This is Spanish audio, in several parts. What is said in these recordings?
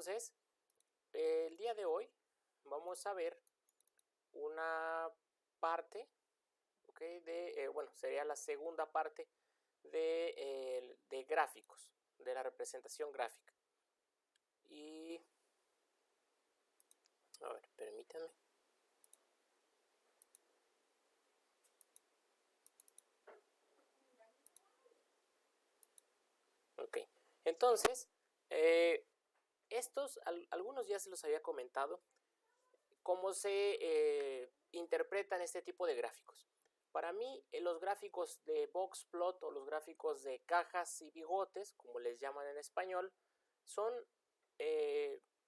Entonces, el día de hoy vamos a ver una parte, ¿ok? Bueno, sería la segunda parte de gráficos, de la representación gráfica. Y, a ver, permítanme. Ok, entonces, algunos ya se los había comentado, cómo se interpretan este tipo de gráficos. Para mí, los gráficos de box plot o los gráficos de cajas y bigotes, como les llaman en español, son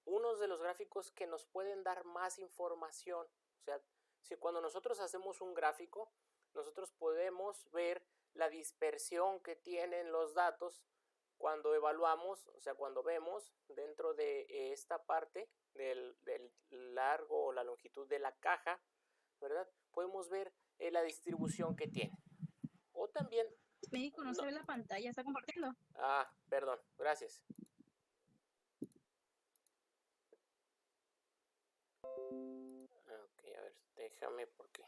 unos de los gráficos que nos pueden dar más información. O sea, si cuando nosotros hacemos un gráfico, nosotros podemos ver la dispersión que tienen los datos cuando evaluamos, o sea, cuando vemos dentro de esta parte del largo o la longitud de la caja, ¿verdad? Podemos ver la distribución que tiene. O también... Médico, no se ve la pantalla, está compartiendo. Perdón, gracias. Ok, a ver, déjame porque...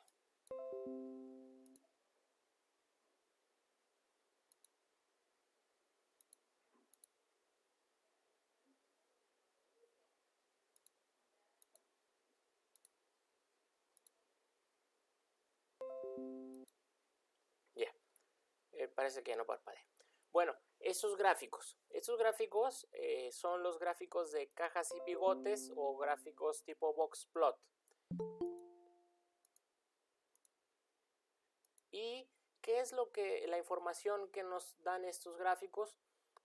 Ya, parece que ya no parpadea. Bueno, esos gráficos son los gráficos de cajas y bigotes o gráficos tipo box plot. ¿Y qué es la información que nos dan estos gráficos?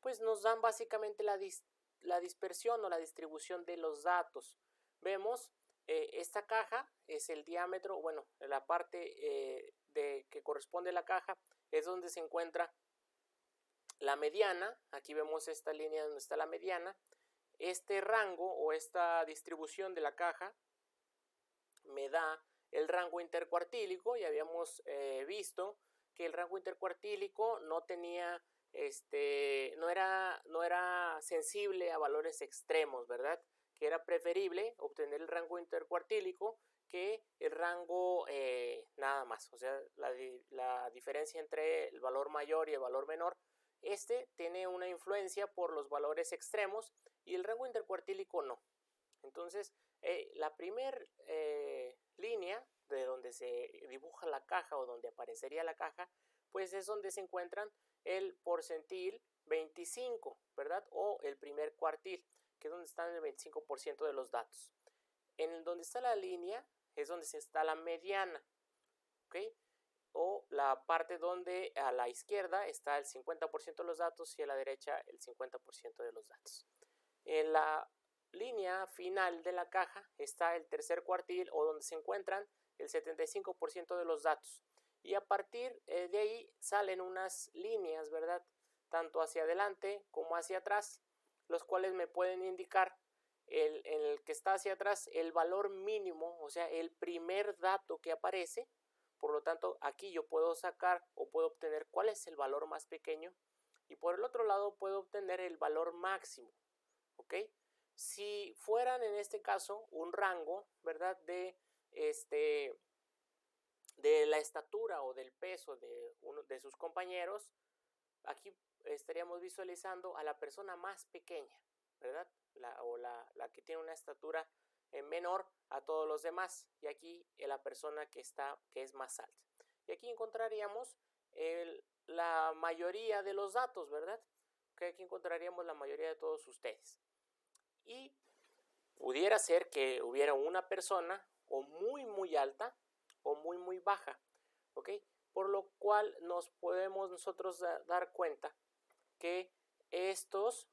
Pues nos dan básicamente la dispersión o la distribución de los datos. Vemos, esta caja es el diámetro, bueno, la parte que corresponde a la caja es donde se encuentra la mediana. Aquí vemos esta línea donde está la mediana. Este rango o esta distribución de la caja me da el rango intercuartílico. Ya habíamos visto que el rango intercuartílico no tenía, no era sensible a valores extremos, ¿verdad? Que era preferible obtener el rango intercuartílico que el rango nada más. O sea, la diferencia entre el valor mayor y el valor menor, tiene una influencia por los valores extremos y el rango intercuartílico no. Entonces, la primer línea de donde se dibuja la caja o donde aparecería la caja, pues es donde se encuentran el porcentil 25, ¿verdad? O el primer cuartil, que es donde están el 25% de los datos. En donde está la línea es donde está la mediana, ¿ok? O la parte donde a la izquierda está el 50% de los datos y a la derecha el 50% de los datos. En la línea final de la caja está el tercer cuartil o donde se encuentran el 75% de los datos. Y a partir de ahí salen unas líneas, ¿verdad? Tanto hacia adelante como hacia atrás, los cuales me pueden indicar en el que está hacia atrás el valor mínimo, o sea, el primer dato que aparece. Por lo tanto, aquí yo puedo sacar o puedo obtener cuál es el valor más pequeño y por el otro lado puedo obtener el valor máximo. ¿Ok? Si fueran en este caso un rango, ¿verdad? De la estatura o del peso de uno de sus compañeros, aquí estaríamos visualizando a la persona más pequeña, ¿verdad? La que tiene una estatura menor a todos los demás, y aquí la persona que es más alta. Y aquí encontraríamos la mayoría de los datos, ¿verdad? Que aquí encontraríamos la mayoría de todos ustedes. Y pudiera ser que hubiera una persona o muy alta o muy baja, ¿ok? Por lo cual nos podemos nosotros dar cuenta que estos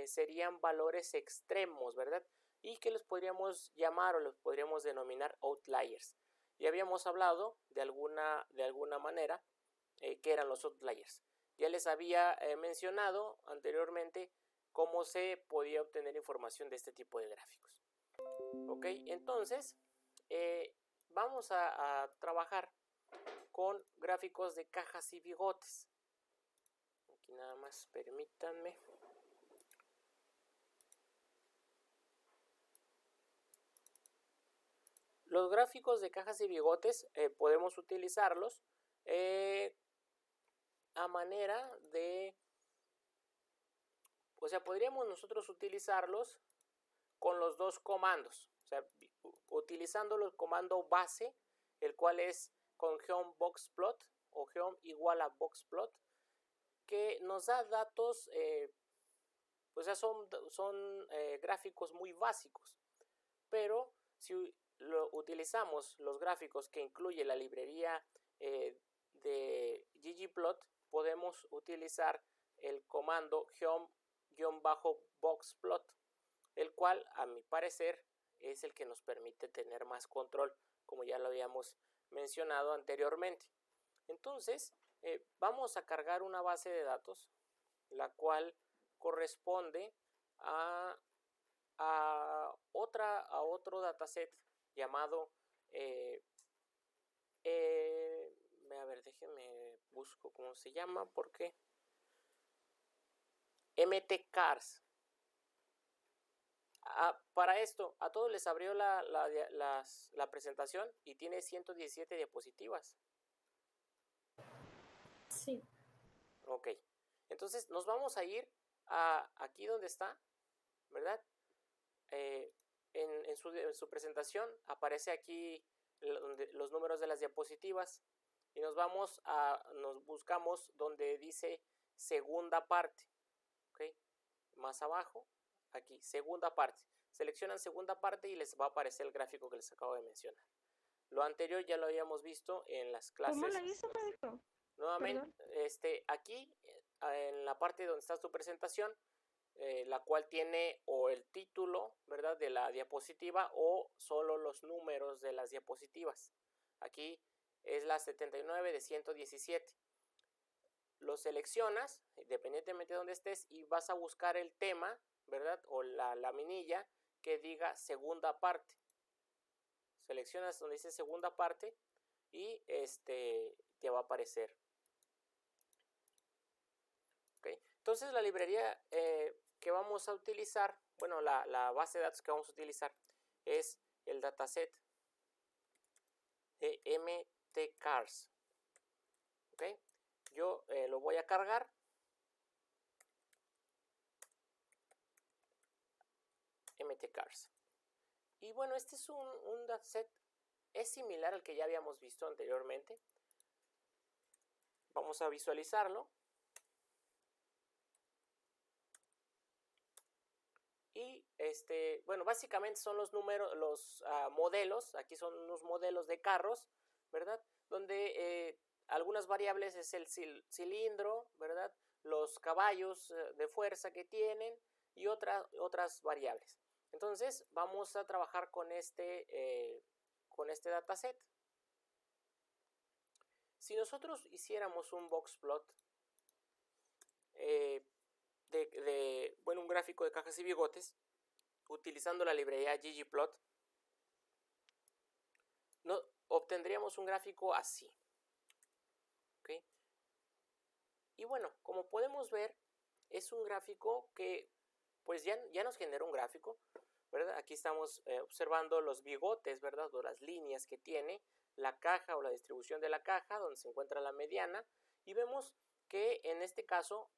serían valores extremos, ¿verdad? Y que los podríamos llamar o los podríamos denominar outliers. Y habíamos hablado de alguna manera que eran los outliers. Ya les había mencionado anteriormente cómo se podía obtener información de este tipo de gráficos. Ok, entonces vamos a trabajar con gráficos de cajas y bigotes. Aquí nada más permítanme. los gráficos de cajas y bigotes podemos utilizarlos a manera de, o sea, podríamos nosotros utilizarlos con los dos comandos, o sea, utilizando el comando base, el cual es con geom boxplot o geom igual a boxplot, que nos da datos, o sea, son gráficos muy básicos, pero si utilizamos los gráficos que incluye la librería de ggplot, podemos utilizar el comando geom-boxplot, el cual a mi parecer es el que nos permite tener más control, como ya lo habíamos mencionado anteriormente. Entonces vamos a cargar una base de datos, la cual corresponde a otro dataset llamado a ver, déjenme busco cómo se llama, porque mtcars. Para esto, a todos les abrió la presentación y tiene 117 diapositivas. Sí. Ok, entonces nos vamos a ir a aquí donde está, ¿verdad? En su presentación aparece aquí los números de las diapositivas y nos buscamos donde dice segunda parte, ¿ok? Más abajo, aquí, segunda parte. Seleccionan segunda parte y les va a aparecer el gráfico que les acabo de mencionar. Lo anterior ya lo habíamos visto en las clases. ¿Cómo lo hizo, Pedro? Nuevamente, aquí en la parte donde está tu presentación, la cual tiene o el título, ¿verdad?, de la diapositiva o solo los números de las diapositivas. Aquí es la 79 de 117. Lo seleccionas, independientemente de donde estés, y vas a buscar el tema, ¿verdad?, o la laminilla que diga segunda parte. Seleccionas donde dice segunda parte y te va a aparecer. ¿Okay? Entonces la librería que vamos a utilizar, bueno, la base de datos que vamos a utilizar es el dataset de mtcars. ¿Okay? Yo lo voy a cargar. mtcars. Y bueno, este es un dataset, es similar al que ya habíamos visto anteriormente. Vamos a visualizarlo. Y bueno, básicamente son los números, los modelos. Aquí son unos modelos de carros, ¿verdad? Donde algunas variables es el cilindro, ¿verdad? Los caballos de fuerza que tienen y otras variables. Entonces vamos a trabajar con este dataset. Si nosotros hiciéramos un boxplot, bueno, un gráfico de cajas y bigotes, utilizando la librería ggplot, obtendríamos un gráfico así. ¿Okay? Y bueno, como podemos ver, es un gráfico que pues ya nos generó un gráfico, ¿verdad? Aquí estamos observando los bigotes, ¿verdad? O las líneas que tiene la caja o la distribución de la caja, donde se encuentra la mediana, y vemos que en este caso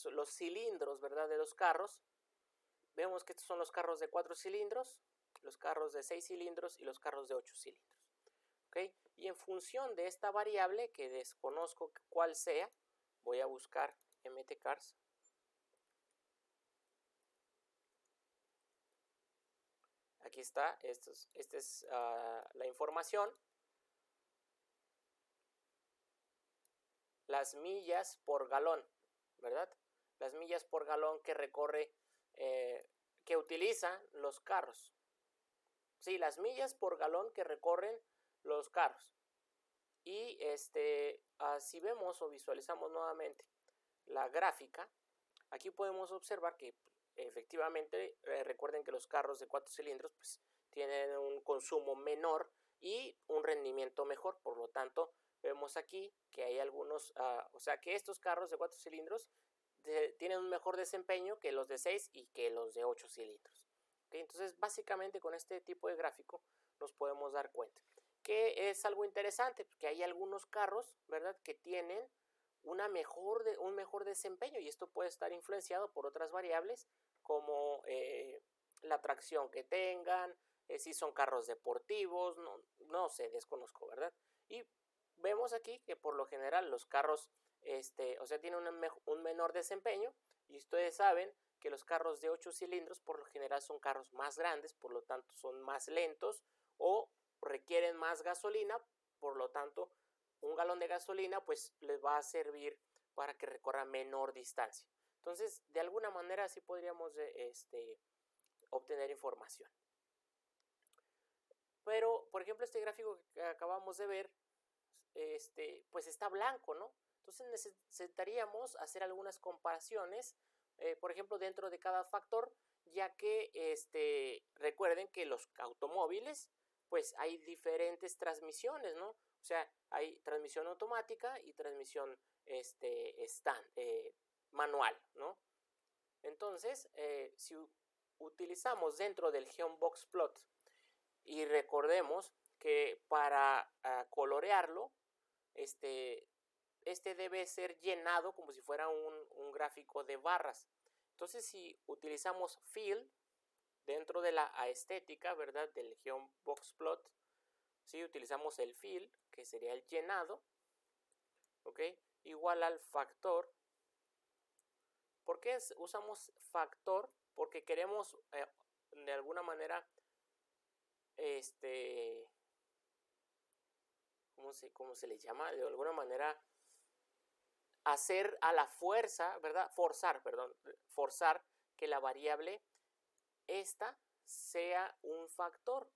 los cilindros, ¿verdad?, de los carros, vemos que estos son los carros de 4 cilindros, los carros de 6 cilindros y los carros de 8 cilindros. ¿Okay? Y en función de esta variable, que desconozco cuál sea, voy a buscar mtcars. Aquí está, esta es la información. Las millas por galón, ¿verdad? Las millas por galón que recorre, que utilizan los carros. Sí, las millas por galón que recorren los carros. Y si vemos o visualizamos nuevamente la gráfica, aquí podemos observar que efectivamente, recuerden que los carros de 4 cilindros pues tienen un consumo menor y un rendimiento mejor. Por lo tanto, vemos aquí que hay algunos, o sea que estos carros de 4 cilindros tienen un mejor desempeño que los de 6 y que los de 8 cilindros. ¿Okay? Entonces, básicamente con este tipo de gráfico nos podemos dar cuenta que es algo interesante, porque hay algunos carros, ¿verdad?, que tienen un mejor desempeño, y esto puede estar influenciado por otras variables como la tracción que tengan, si son carros deportivos, no sé, desconozco, ¿verdad? Y vemos aquí que por lo general los carros, o sea, tienen un menor desempeño, y ustedes saben que los carros de 8 cilindros por lo general son carros más grandes, por lo tanto son más lentos o requieren más gasolina, por lo tanto un galón de gasolina pues les va a servir para que recorran menor distancia. Entonces, de alguna manera así podríamos obtener información. Pero, por ejemplo, este gráfico que acabamos de ver, pues está blanco, ¿no? Entonces necesitaríamos hacer algunas comparaciones, por ejemplo, dentro de cada factor, ya que recuerden que los automóviles, pues hay diferentes transmisiones, ¿no? O sea, hay transmisión automática y transmisión manual, ¿no? Entonces, si utilizamos dentro del GeoBoxPlot y recordemos que para colorearlo, este debe ser llenado como si fuera un gráfico de barras. Entonces, si utilizamos fill dentro de la estética, ¿verdad?, del GeoBoxPlot, si utilizamos el fill, que sería el llenado, ¿ok?, igual al factor. ¿Por qué usamos factor? Porque queremos de alguna manera ¿cómo se le llama? De alguna manera hacer a la fuerza, ¿verdad? Forzar que la variable esta sea un factor.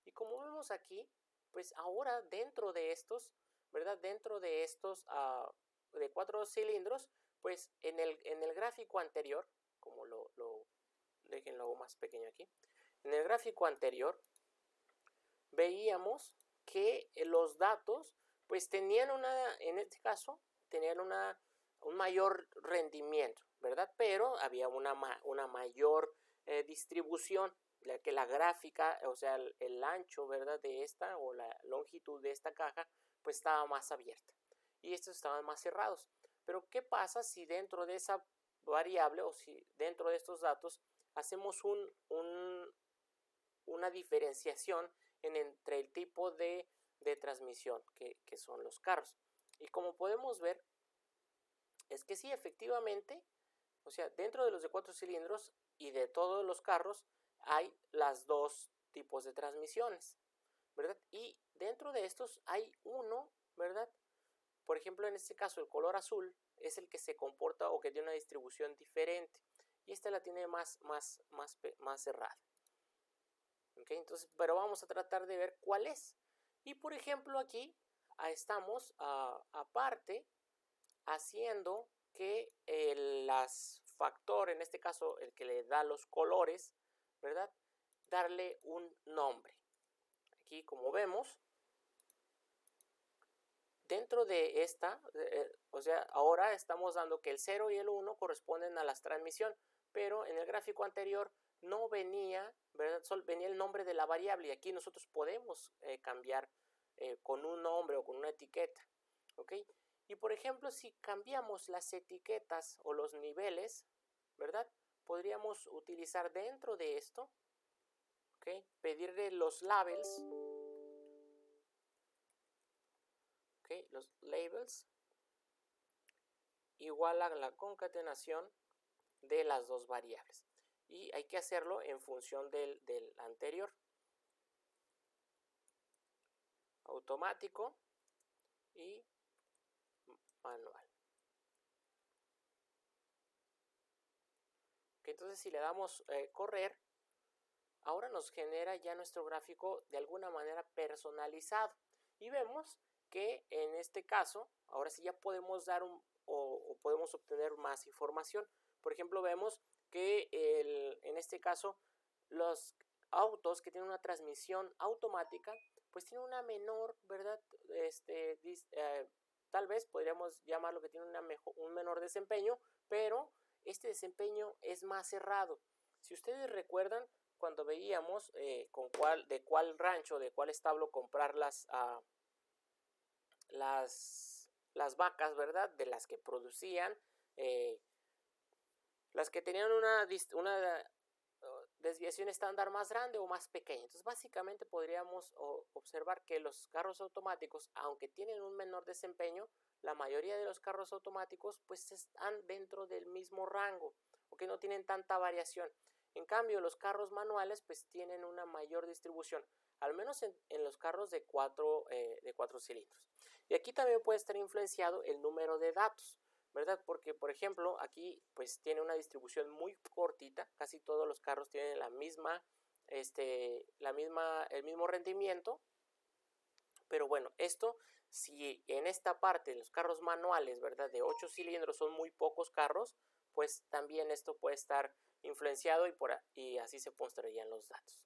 Y como vemos aquí, pues ahora dentro de estos, ¿verdad? Dentro de estos de 4 cilindros, pues en el gráfico anterior, como déjenlo más pequeño aquí, en el gráfico anterior veíamos que los datos pues tenían en este caso tenían un mayor rendimiento, ¿verdad? Pero había una mayor distribución, ya que la gráfica, o sea, el ancho, ¿verdad?, de esta o la longitud de esta caja pues estaba más abierta y estos estaban más cerrados. Pero ¿qué pasa si dentro de esa variable o si dentro de estos datos hacemos una diferenciación entre el tipo de transmisión que son los carros? Y como podemos ver, es que sí, efectivamente, o sea, dentro de los de 4 cilindros y de todos los carros hay las dos tipos de transmisiones, ¿verdad? Y dentro de estos hay uno, ¿verdad? Por ejemplo, en este caso el color azul es el que se comporta o que tiene una distribución diferente, y esta la tiene más cerrada. ¿Okay? Entonces, pero vamos a tratar de ver cuál es. Y por ejemplo aquí estamos aparte haciendo que las factor, en este caso el que le da los colores, ¿verdad?, darle un nombre. Aquí como vemos, dentro de esta, o sea, ahora estamos dando que el 0 y el 1 corresponden a las transmisión, pero en el gráfico anterior no venía, ¿verdad?, solo venía el nombre de la variable, y aquí nosotros podemos cambiar con un nombre o con una etiqueta, ¿ok? Y por ejemplo, si cambiamos las etiquetas o los niveles, ¿verdad?, podríamos utilizar dentro de esto, ¿ok?, pedirle los labels, ¿ok?, los labels, igual a la concatenación de las dos variables. Y hay que hacerlo en función del anterior. Automático y manual. Entonces, si le damos correr, ahora nos genera ya nuestro gráfico de alguna manera personalizado. Y vemos que en este caso, ahora sí ya podemos dar o podemos obtener más información. Por ejemplo, vemos que en este caso los autos que tienen una transmisión automática pues tienen una menor, ¿verdad?, tal vez podríamos llamarlo que tiene un menor desempeño, pero este desempeño es más cerrado. Si ustedes recuerdan, cuando veíamos de cuál rancho, de cuál establo comprar las vacas, ¿verdad? De las que producían, las que tenían una desviación estándar más grande o más pequeña. Entonces, básicamente podríamos observar que los carros automáticos, aunque tienen un menor desempeño, la mayoría de los carros automáticos pues están dentro del mismo rango, o que no tienen tanta variación. En cambio, los carros manuales pues tienen una mayor distribución, al menos en los carros de cuatro cilindros. Y aquí también puede estar influenciado el número de datos, ¿verdad? Porque, por ejemplo, aquí pues tiene una distribución muy cortita, casi todos los carros tienen el mismo rendimiento, pero bueno, esto, si en esta parte los carros manuales, ¿verdad? De 8 cilindros son muy pocos carros, pues también esto puede estar influenciado y así se mostrarían los datos,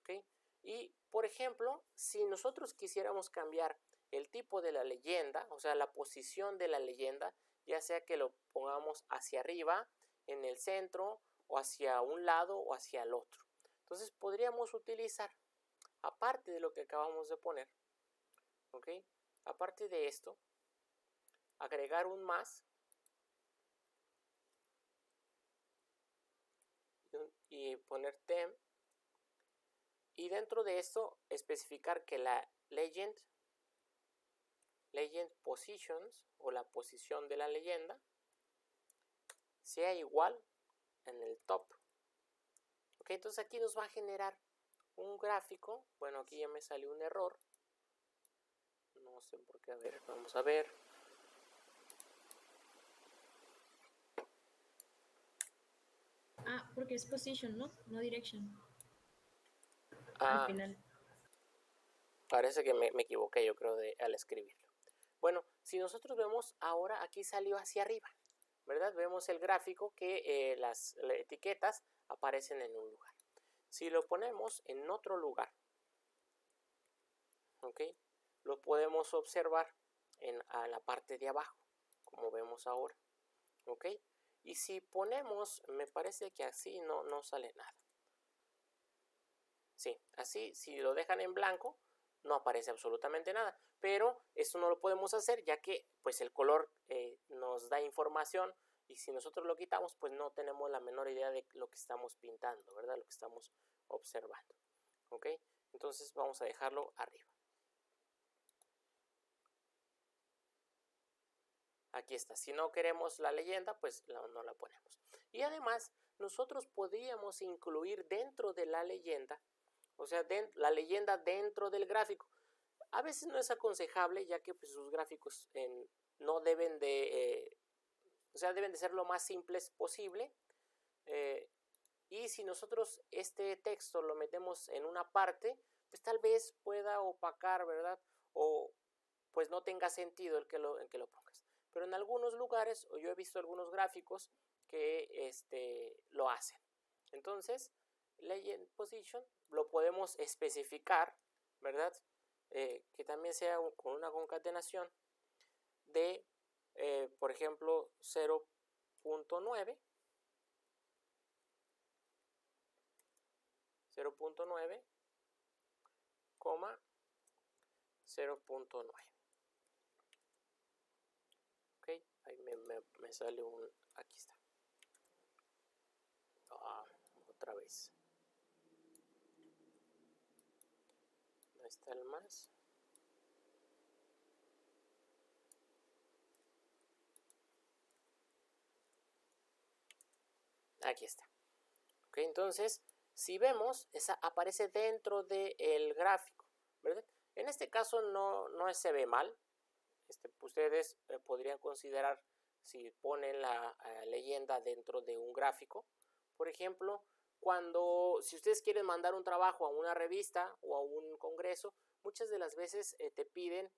¿ok? Y, por ejemplo, si nosotros quisiéramos cambiar el tipo de la leyenda, o sea, la posición de la leyenda, ya sea que lo pongamos hacia arriba, en el centro, o hacia un lado o hacia el otro. Entonces podríamos utilizar, aparte de lo que acabamos de poner, ¿ok? Aparte de esto, agregar un más y poner tem, y dentro de esto especificar que la legend positions, o la posición de la leyenda, sea igual en el top. Ok, entonces aquí nos va a generar un gráfico. Bueno, aquí ya me salió un error, no sé por qué. A ver, vamos a ver. Porque es position, ¿no? No direction. Al final. Parece que me equivoqué, yo creo, al escribirlo. Bueno, si nosotros vemos ahora, aquí salió hacia arriba, ¿verdad? Vemos el gráfico que las etiquetas aparecen en un lugar. Si lo ponemos en otro lugar, ¿ok? Lo podemos observar a la parte de abajo, como vemos ahora, ¿ok? Y si ponemos, me parece que así no sale nada. Sí, así, si lo dejan en blanco, no aparece absolutamente nada. Pero esto no lo podemos hacer, ya que pues el color nos da información, y si nosotros lo quitamos, pues no tenemos la menor idea de lo que estamos pintando, ¿verdad? Lo que estamos observando, ¿ok? Entonces vamos a dejarlo arriba. Aquí está. Si no queremos la leyenda, pues no la ponemos. Y además, nosotros podríamos incluir dentro de la leyenda, o sea, la leyenda dentro del gráfico. A veces no es aconsejable, ya que pues, sus gráficos no deben de, deben de ser lo más simples posible. Y si nosotros este texto lo metemos en una parte, pues tal vez pueda opacar, ¿verdad? O pues no tenga sentido el que lo pongas. Pero en algunos lugares, o yo he visto algunos gráficos que lo hacen. Entonces, legend position lo podemos especificar, ¿verdad? Que también sea con una concatenación de, por ejemplo, 0.9, 0.9, 0.9. Ok, ahí me sale un, aquí está. Otra vez. ¿Dónde está el más? Aquí está. Ok, entonces, si vemos, esa aparece dentro del gráfico, ¿verdad? En este caso no se ve mal. Ustedes podrían considerar si ponen la leyenda dentro de un gráfico. Por ejemplo, si ustedes quieren mandar un trabajo a una revista o a un congreso, muchas de las veces te piden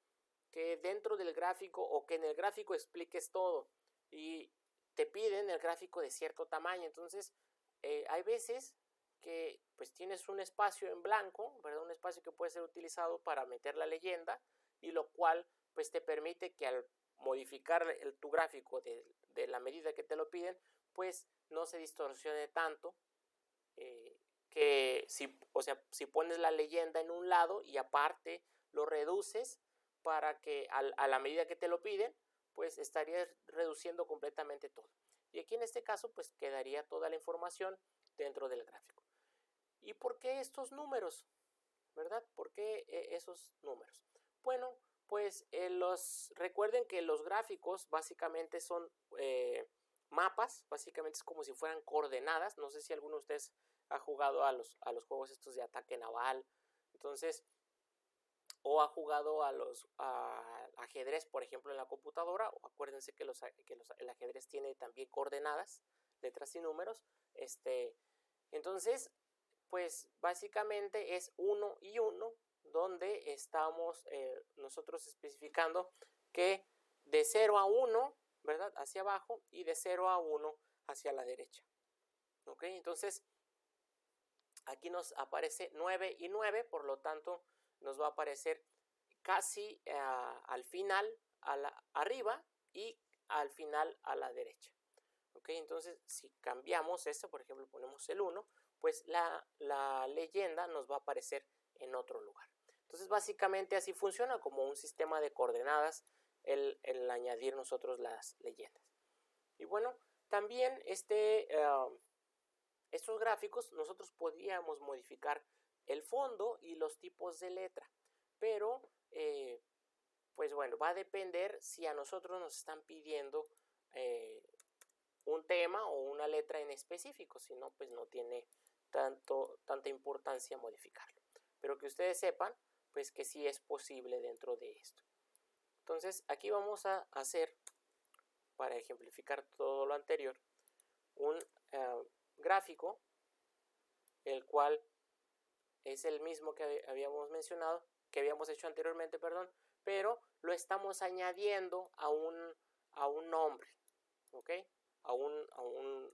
que dentro del gráfico, o que en el gráfico expliques todo, y te piden el gráfico de cierto tamaño. Entonces hay veces que pues tienes un espacio en blanco, ¿verdad? Un espacio que puede ser utilizado para meter la leyenda, y lo cual pues te permite que al modificar tu gráfico de la medida que te lo piden, pues no se distorsione tanto que si pones la leyenda en un lado y aparte lo reduces para que a la medida que te lo piden, pues estarías reduciendo completamente todo. Y aquí en este caso, pues quedaría toda la información dentro del gráfico. ¿Y por qué estos números? ¿Verdad? ¿Por qué esos números? Bueno, pues recuerden que los gráficos básicamente son mapas, básicamente es como si fueran coordenadas. No sé si alguno de ustedes ha jugado a los juegos estos de ataque naval, entonces, o ha jugado a ajedrez, por ejemplo, en la computadora. O acuérdense que el ajedrez tiene también coordenadas, letras y números. Entonces, pues básicamente es 1 y 1, donde estamos nosotros especificando que de 0 a 1, ¿verdad?, hacia abajo, y de 0 a 1 hacia la derecha. ¿Ok? Entonces, aquí nos aparece 9 y 9, por lo tanto, nos va a aparecer casi al final arriba y al final a la derecha. ¿Ok? Entonces, si cambiamos esto, por ejemplo, ponemos el 1, pues la leyenda nos va a aparecer en otro lugar. Entonces, básicamente así funciona como un sistema de coordenadas el añadir nosotros las leyendas. Y bueno, también estos gráficos nosotros podríamos modificar el fondo y los tipos de letra, pero pues bueno, va a depender si a nosotros nos están pidiendo un tema o una letra en específico. Si no, pues no tiene tanta importancia modificarlo, pero que ustedes sepan pues que sí es posible dentro de esto. Entonces aquí vamos a hacer, para ejemplificar todo lo anterior, un gráfico, el cual es el mismo que habíamos mencionado, que habíamos hecho anteriormente, perdón, pero lo estamos añadiendo a un nombre, ¿ok? A un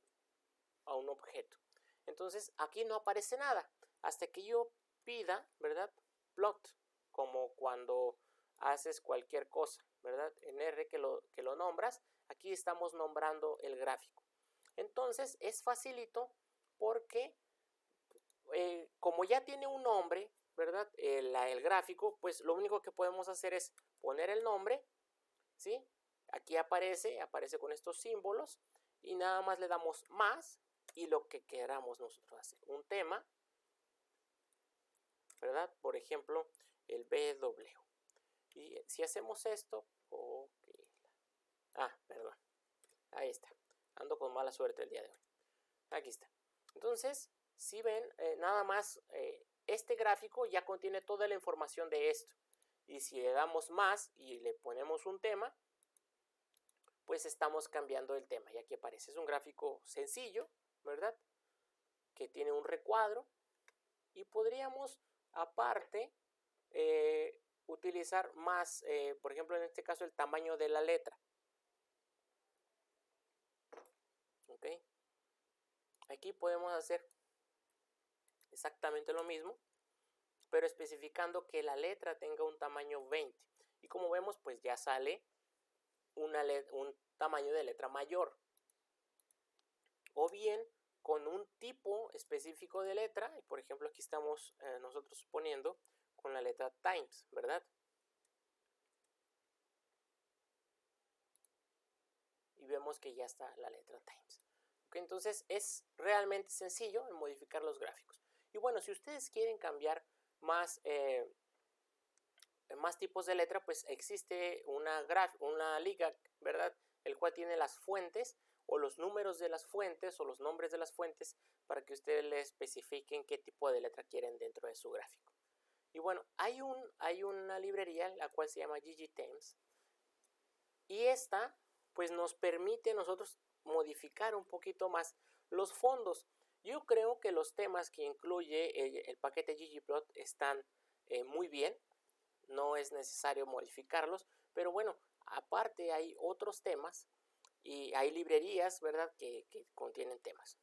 objeto. Entonces aquí no aparece nada hasta que yo pida, ¿verdad?, plot, como cuando haces cualquier cosa, ¿verdad? En R que lo nombras, aquí estamos nombrando el gráfico. Entonces es facilito porque como ya tiene un nombre, ¿verdad?, el gráfico, pues lo único que podemos hacer es poner el nombre, ¿sí? Aquí aparece con estos símbolos y nada más le damos más y lo que queramos nosotros hacer. Un tema, ¿verdad? Por ejemplo, el BW. Y si hacemos esto, perdón, ahí está. Ando con mala suerte el día de hoy. Aquí está. Entonces, si ven, nada más este gráfico ya contiene toda la información de esto. Y si le damos más y le ponemos un tema, pues estamos cambiando el tema. Y aquí aparece. Es un gráfico sencillo, ¿verdad?, que tiene un recuadro. Y podríamos, aparte, utilizar más, por ejemplo, en este caso, el tamaño de la letra. ¿Ok? Aquí podemos hacer exactamente lo mismo, pero especificando que la letra tenga un tamaño 20. Y como vemos, pues ya sale un tamaño de letra mayor. O bien con un tipo específico de letra, y por ejemplo aquí estamos nosotros poniendo con la letra Times, ¿verdad? Y vemos que ya está la letra Times. ¿Okay? Entonces es realmente sencillo en modificar los gráficos. Y bueno, si ustedes quieren cambiar más tipos de letra, pues existe una liga, ¿verdad?, el cual tiene las fuentes o los números de las fuentes o los nombres de las fuentes para que ustedes le especifiquen qué tipo de letra quieren dentro de su gráfico. Y bueno, hay una librería la cual se llama ggThemes, y esta pues nos permite a nosotros modificar un poquito más los fondos. Yo creo que los temas que incluye el paquete ggplot están muy bien. No es necesario modificarlos, pero bueno, aparte hay otros temas y hay librerías, ¿verdad?, que contienen temas.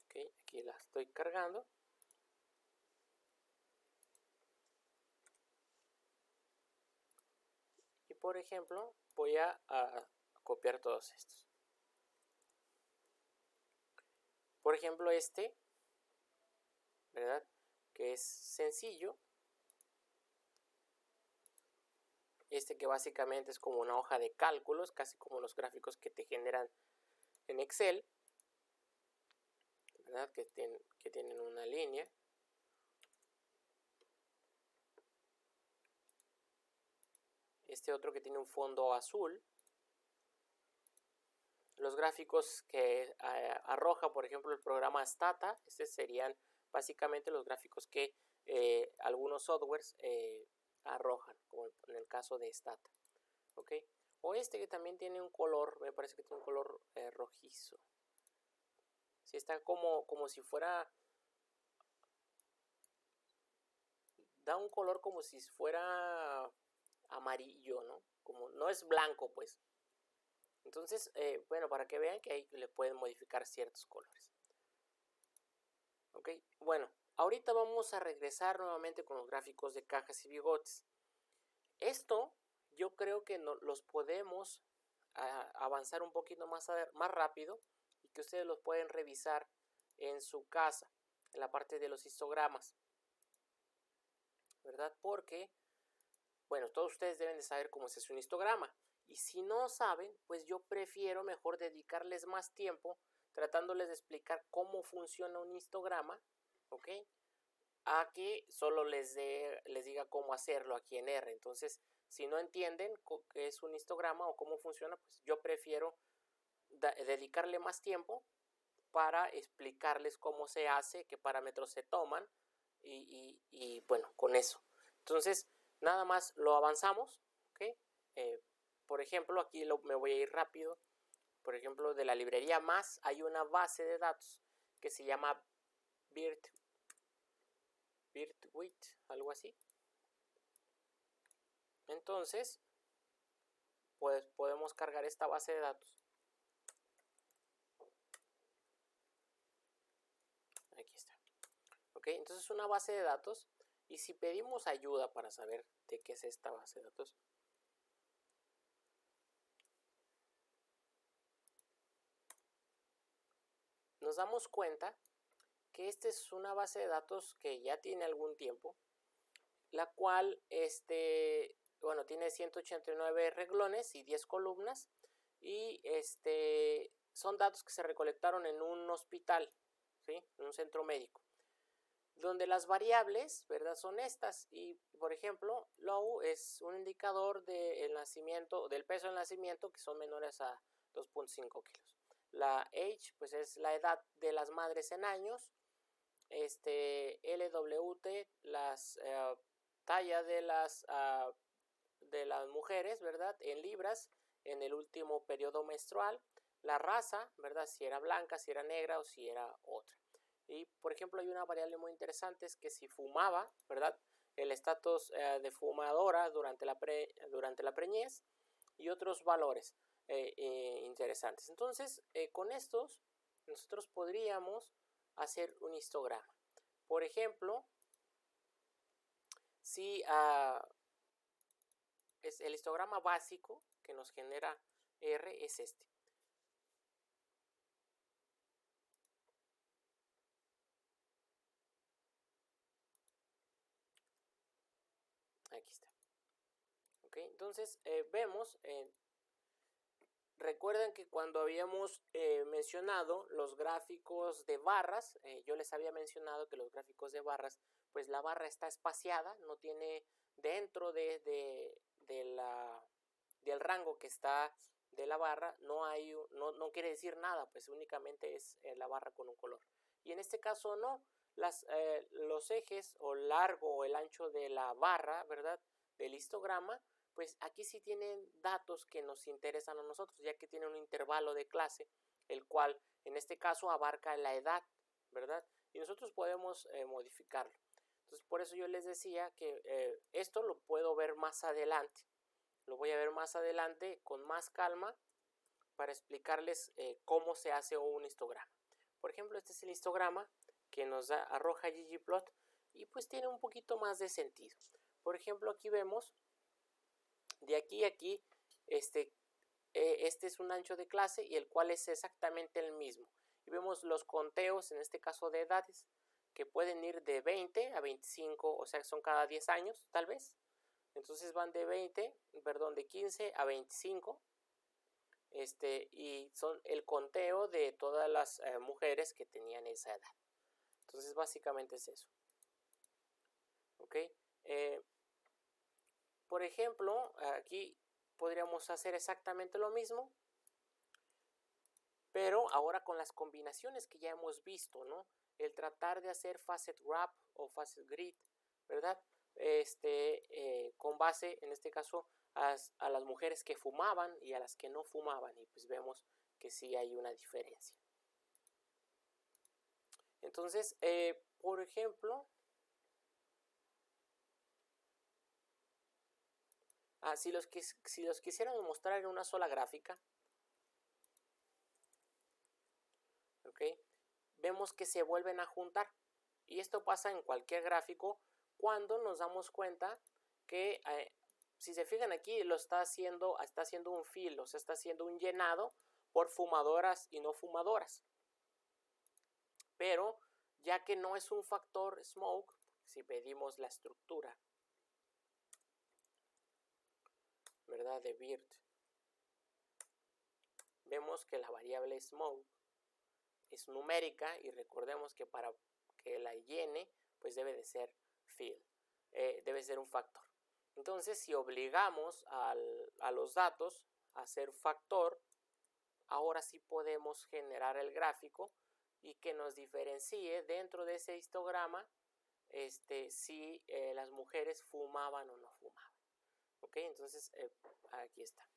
Ok, aquí la estoy cargando. por ejemplo, voy a copiar todos estos. Por ejemplo, este, ¿verdad? Que es sencillo. Este que básicamente es como una hoja de cálculos, casi como los gráficos que te generan en Excel, ¿verdad? Que tienen una línea. Este otro que tiene un fondo azul. Los gráficos que arroja, por ejemplo, el programa Stata, estos serían básicamente los gráficos que algunos softwares arrojan, como en el caso de Stata. ¿Ok? O este que también tiene un color, me parece que tiene un color rojizo. Sí, está como si fuera... Da un color como si fuera amarillo, ¿no? Como no es blanco, pues. Entonces, bueno, para que vean que ahí le pueden modificar ciertos colores. Ok, bueno, ahorita vamos a regresar nuevamente con los gráficos de cajas y bigotes. Esto yo creo que los podemos avanzar un poquito más rápido y que ustedes los pueden revisar en su casa, en la parte de los histogramas, ¿verdad? Porque, bueno, todos ustedes deben de saber cómo se hace un histograma. Y si no saben, pues yo prefiero mejor dedicarles más tiempo tratándoles de explicar cómo funciona un histograma, ¿ok? A que solo les diga cómo hacerlo aquí en R. Entonces, si no entienden qué es un histograma o cómo funciona, pues yo prefiero dedicarle más tiempo para explicarles cómo se hace, qué parámetros se toman y bueno, con eso. Entonces, nada más lo avanzamos, ¿ok? Por ejemplo, aquí me voy a ir rápido. Por ejemplo, de la librería más hay una base de datos que se llama Birtwit, algo así. Entonces, pues podemos cargar esta base de datos. Aquí está. Ok, entonces es una base de datos. Y si pedimos ayuda para saber de qué es esta base de datos, nos damos cuenta que esta es una base de datos que ya tiene algún tiempo, la cual bueno, tiene 189 renglones y 10 columnas y son datos que se recolectaron en un hospital, ¿sí? En un centro médico, donde las variables, ¿verdad? Son estas. Y por ejemplo, low es un indicador del nacimiento, del peso del nacimiento, que son menores a 2.5 kilos. La age, pues es la edad de las madres en años. LWT, las talla de las mujeres, ¿verdad? En libras en el último periodo menstrual. La raza, ¿verdad? Si era blanca, si era negra o si era otra. Y por ejemplo hay una variable muy interesante, es que si fumaba, ¿verdad? El estatus de fumadora durante la preñez y otros valores interesantes. Entonces con estos nosotros podríamos hacer un histograma. Por ejemplo, si es el histograma básico que nos genera R es este. Aquí está. ¿Ok? Entonces vemos, recuerden que cuando habíamos mencionado los gráficos de barras, yo les había mencionado que los gráficos de barras, pues la barra está espaciada, no tiene dentro del rango que está de la barra, no quiere decir nada, pues únicamente es la barra con un color. Y en este caso no, los ejes o el largo o el ancho de la barra, ¿verdad? Del histograma, pues aquí sí tienen datos que nos interesan a nosotros, ya que tiene un intervalo de clase, el cual en este caso abarca la edad, ¿verdad? Y nosotros podemos modificarlo. Entonces, por eso yo les decía que esto lo puedo ver más adelante. Lo voy a ver más adelante con más calma para explicarles cómo se hace un histograma. Por ejemplo, este es el histograma que nos arroja ggplot y pues tiene un poquito más de sentido. Por ejemplo, aquí vemos de aquí a aquí, este es un ancho de clase y el cual es exactamente el mismo. Y vemos los conteos, en este caso de edades, que pueden ir de 20 a 25, o sea, son cada 10 años, tal vez. Entonces van de 15 a 25, y son el conteo de todas las mujeres que tenían esa edad. Entonces, básicamente es eso. ¿Ok? Por ejemplo, aquí podríamos hacer exactamente lo mismo, pero ahora con las combinaciones que ya hemos visto, ¿no? El tratar de hacer facet wrap o facet grid, ¿verdad? Con base, en este caso, a las mujeres que fumaban y a las que no fumaban, y pues vemos que sí hay una diferencia. Entonces, por ejemplo, si los quisiéramos mostrar en una sola gráfica, ¿okay? Vemos que se vuelven a juntar. Y esto pasa en cualquier gráfico cuando nos damos cuenta que, si se fijan aquí, está haciendo un fill, o sea, está haciendo un llenado por fumadoras y no fumadoras. Pero ya que no es un factor smoke, si pedimos la estructura, ¿verdad?, de Bird, vemos que la variable smoke es numérica y recordemos que para que la llene, pues debe de ser fill, debe ser un factor. Entonces, si obligamos a los datos a ser factor, ahora sí podemos generar el gráfico y que nos diferencie dentro de ese histograma si las mujeres fumaban o no fumaban. ¿Ok? Entonces, aquí está.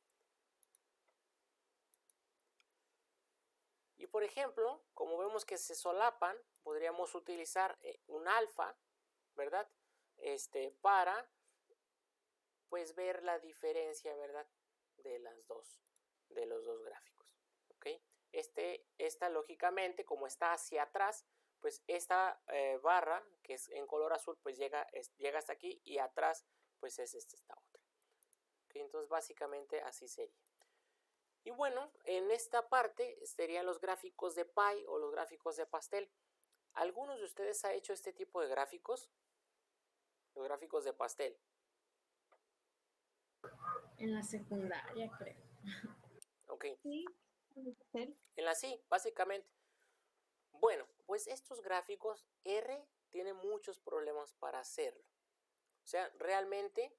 Y por ejemplo, como vemos que se solapan, podríamos utilizar un alfa, ¿verdad? Para pues ver la diferencia, ¿verdad?, de los dos gráficos. ¿Ok? Esta lógicamente, como está hacia atrás, pues esta barra que es en color azul, pues llega hasta aquí, y atrás pues es esta otra. ¿Ok? Entonces básicamente así sería. Y bueno, en esta parte serían los gráficos de pie o los gráficos de pastel. ¿Algunos de ustedes ha hecho este tipo de gráficos? Los gráficos de pastel. En la secundaria, creo. Ok. Sí, En la sí, básicamente. Bueno, pues estos gráficos, R tiene muchos problemas para hacerlo. O sea, realmente,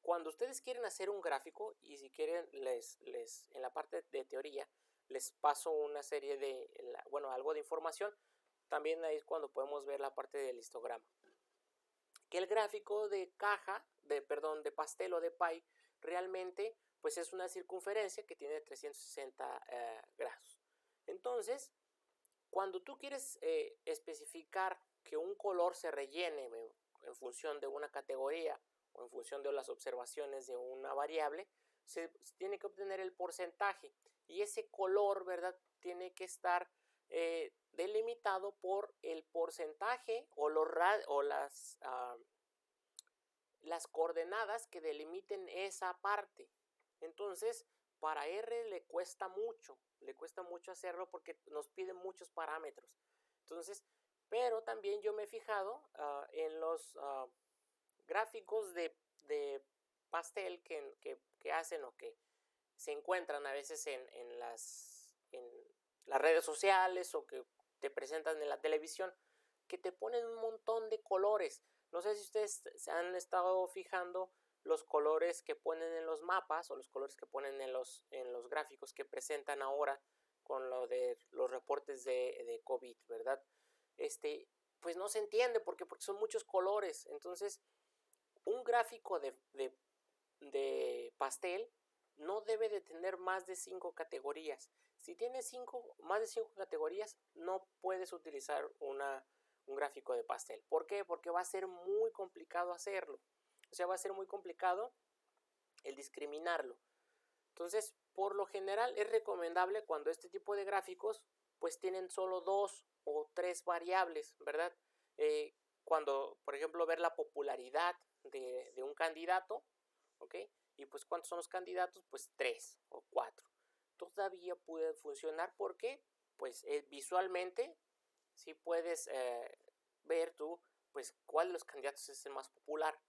cuando ustedes quieren hacer un gráfico, y si quieren, en la parte de teoría, les paso una serie algo de información. También ahí es cuando podemos ver la parte del histograma. Que el gráfico de de pastel o de pie, realmente, pues es una circunferencia que tiene 360 grados. Entonces, cuando tú quieres especificar que un color se rellene en función de una categoría o en función de las observaciones de una variable, se tiene que obtener el porcentaje, y ese color, ¿verdad?, tiene que estar delimitado por el porcentaje o las coordenadas que delimiten esa parte. Entonces, para R le cuesta mucho hacerlo porque nos piden muchos parámetros. Entonces, pero también yo me he fijado en los gráficos de pastel que hacen o que se encuentran a veces en las redes sociales o que te presentan en la televisión, que te ponen un montón de colores. No sé si ustedes se han estado fijando los colores que ponen en los mapas o los colores que ponen en los gráficos que presentan ahora con lo de los reportes de COVID, ¿verdad? Pues no se entiende porque son muchos colores. Entonces, un gráfico de pastel no debe de tener más de 5 categorías. Si tiene más de 5 categorías, no puedes utilizar un gráfico de pastel. ¿Por qué? Porque va a ser muy complicado hacerlo. O sea, va a ser muy complicado el discriminarlo. Entonces, por lo general es recomendable cuando este tipo de gráficos pues tienen solo 2 o 3 variables, ¿verdad? Cuando, por ejemplo, ver la popularidad de un candidato, ¿ok? Y pues ¿cuántos son los candidatos? Pues 3 o 4. Todavía puede funcionar porque pues visualmente sí puedes ver tú pues cuál de los candidatos es el más popular.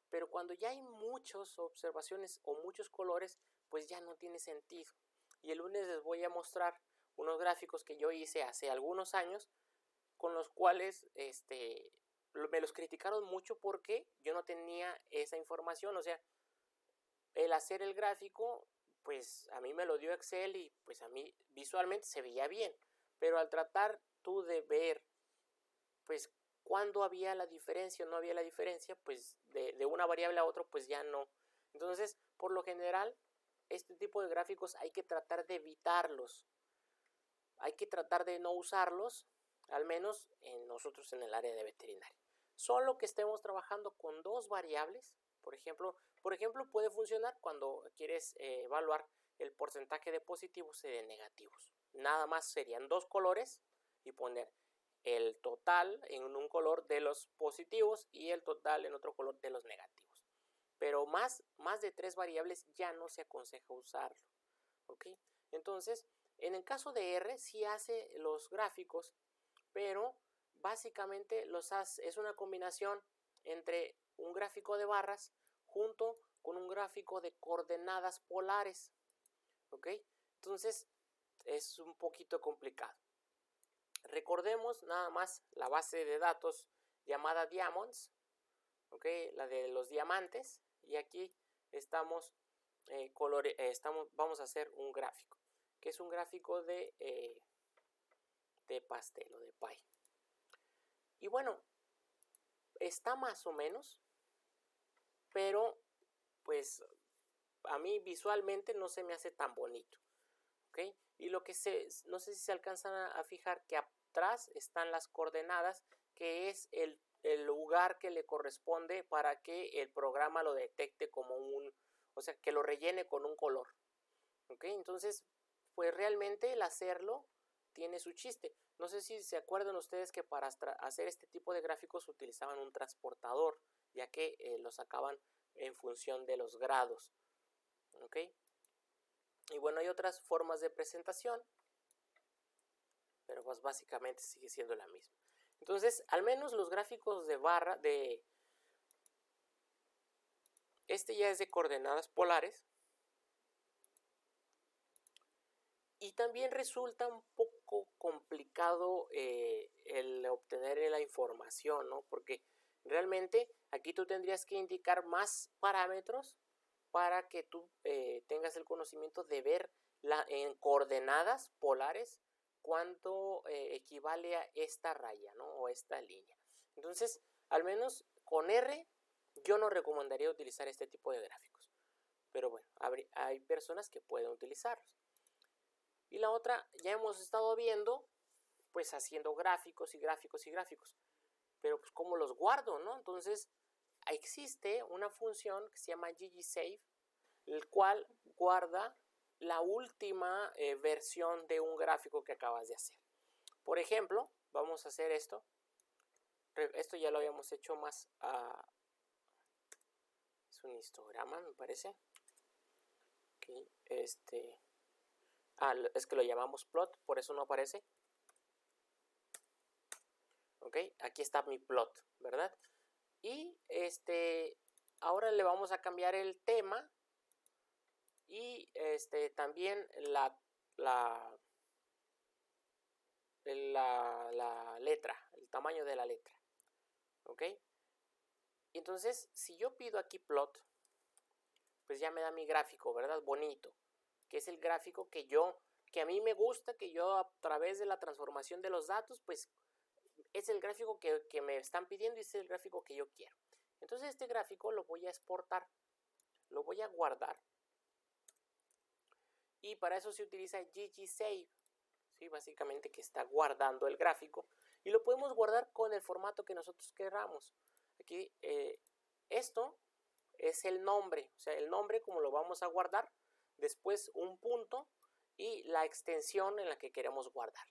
Pero cuando ya hay muchas observaciones o muchos colores, pues ya no tiene sentido. Y el lunes les voy a mostrar unos gráficos que yo hice hace algunos años, con los cuales me los criticaron mucho porque yo no tenía esa información. O sea, el hacer el gráfico, pues a mí me lo dio Excel y pues a mí visualmente se veía bien. Pero al tratar tú de ver, pues cuando había la diferencia o no había la diferencia, pues de una variable a otra, pues ya no. Entonces, por lo general, este tipo de gráficos hay que tratar de evitarlos. Hay que tratar de no usarlos, al menos nosotros en el área de veterinaria. Solo que estemos trabajando con dos variables. Por ejemplo, puede funcionar cuando quieres evaluar el porcentaje de positivos y de negativos. Nada más serían dos colores y poner el total en un color de los positivos y el total en otro color de los negativos. Pero más de 3 variables ya no se aconseja usarlo. ¿Ok? Entonces, en el caso de R sí hace los gráficos, pero básicamente es una combinación entre un gráfico de barras junto con un gráfico de coordenadas polares. ¿Ok? Entonces, es un poquito complicado. Recordemos nada más la base de datos llamada Diamonds, ¿okay? La de los diamantes, y aquí vamos a hacer un gráfico, que es un gráfico de pastel o de pie. Y bueno, está más o menos, pero pues a mí visualmente no se me hace tan bonito. ¿Okay? Y lo que no sé si se alcanzan a fijar que atrás están las coordenadas, que es el lugar que le corresponde para que el programa lo detecte como o sea, que lo rellene con un color. ¿Okay? Entonces, pues realmente el hacerlo tiene su chiste. No sé si se acuerdan ustedes que para hacer este tipo de gráficos utilizaban un transportador, ya que lo sacaban en función de los grados. ¿Ok? Y bueno, hay otras formas de presentación, pero pues básicamente sigue siendo la misma. Entonces, al menos los gráficos de barra ya es de coordenadas polares. Y también resulta un poco complicado el obtener la información, ¿no? Porque realmente aquí tú tendrías que indicar más parámetros para que tú tengas el conocimiento de ver en coordenadas polares cuánto equivale a esta raya, ¿no? O esta línea. Entonces, al menos con R, yo no recomendaría utilizar este tipo de gráficos. Pero bueno, hay personas que pueden utilizarlos. Y la otra, ya hemos estado viendo, pues haciendo gráficos y gráficos y gráficos. Pero pues ¿cómo los guardo, no? Entonces, existe una función que se llama ggSave, el cual guarda la última versión de un gráfico que acabas de hacer. Por ejemplo, vamos a hacer esto. Esto ya lo habíamos hecho más es un histograma, me parece. Okay, es que lo llamamos plot, por eso no aparece. Ok, aquí está mi plot, ¿verdad? Y ahora le vamos a cambiar el tema y también la letra, el tamaño de la letra. Ok, y entonces si yo pido aquí plot, pues ya me da mi gráfico, ¿verdad? Bonito, que es el gráfico que a mí me gusta, que yo a través de la transformación de los datos, pues es el gráfico que me están pidiendo y es el gráfico que yo quiero. Entonces este gráfico lo voy a exportar, lo voy a guardar. Y para eso se utiliza ggSave, ¿sí? Básicamente que está guardando el gráfico. Y lo podemos guardar con el formato que nosotros queramos. Aquí esto es el nombre, o sea, el nombre como lo vamos a guardar, después un punto y la extensión en la que queremos guardar.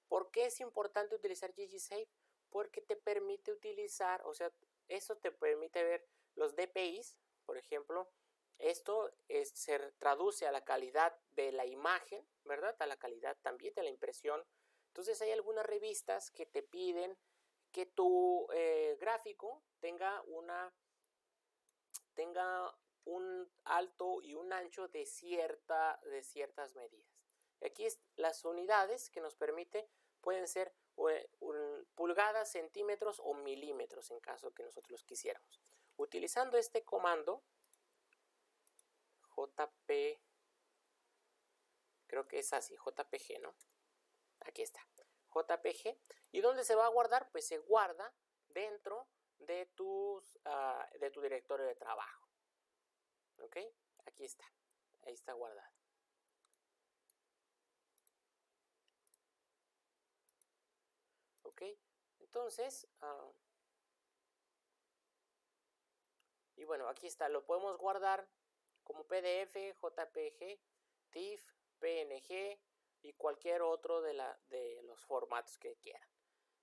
¿Por qué es importante utilizar ggSave? Porque te permite utilizar, o sea, eso te permite ver los DPIs, por ejemplo, Esto se traduce a la calidad de la imagen, ¿verdad? A la calidad también de la impresión. Entonces hay algunas revistas que te piden que tu gráfico tenga un alto y un ancho de ciertas medidas. Aquí las unidades que nos permite pueden ser pulgadas, centímetros o milímetros en caso que nosotros los quisiéramos. Utilizando este comando JP, creo que es así, JPG, ¿no? Aquí está, JPG. ¿Y dónde se va a guardar? Pues se guarda dentro de tu directorio de trabajo. ¿Ok? Aquí está, ahí está guardado. ¿Ok? Entonces, y bueno, aquí está, lo podemos guardar como PDF, JPG, TIFF, PNG y cualquier otro de los formatos que quieran.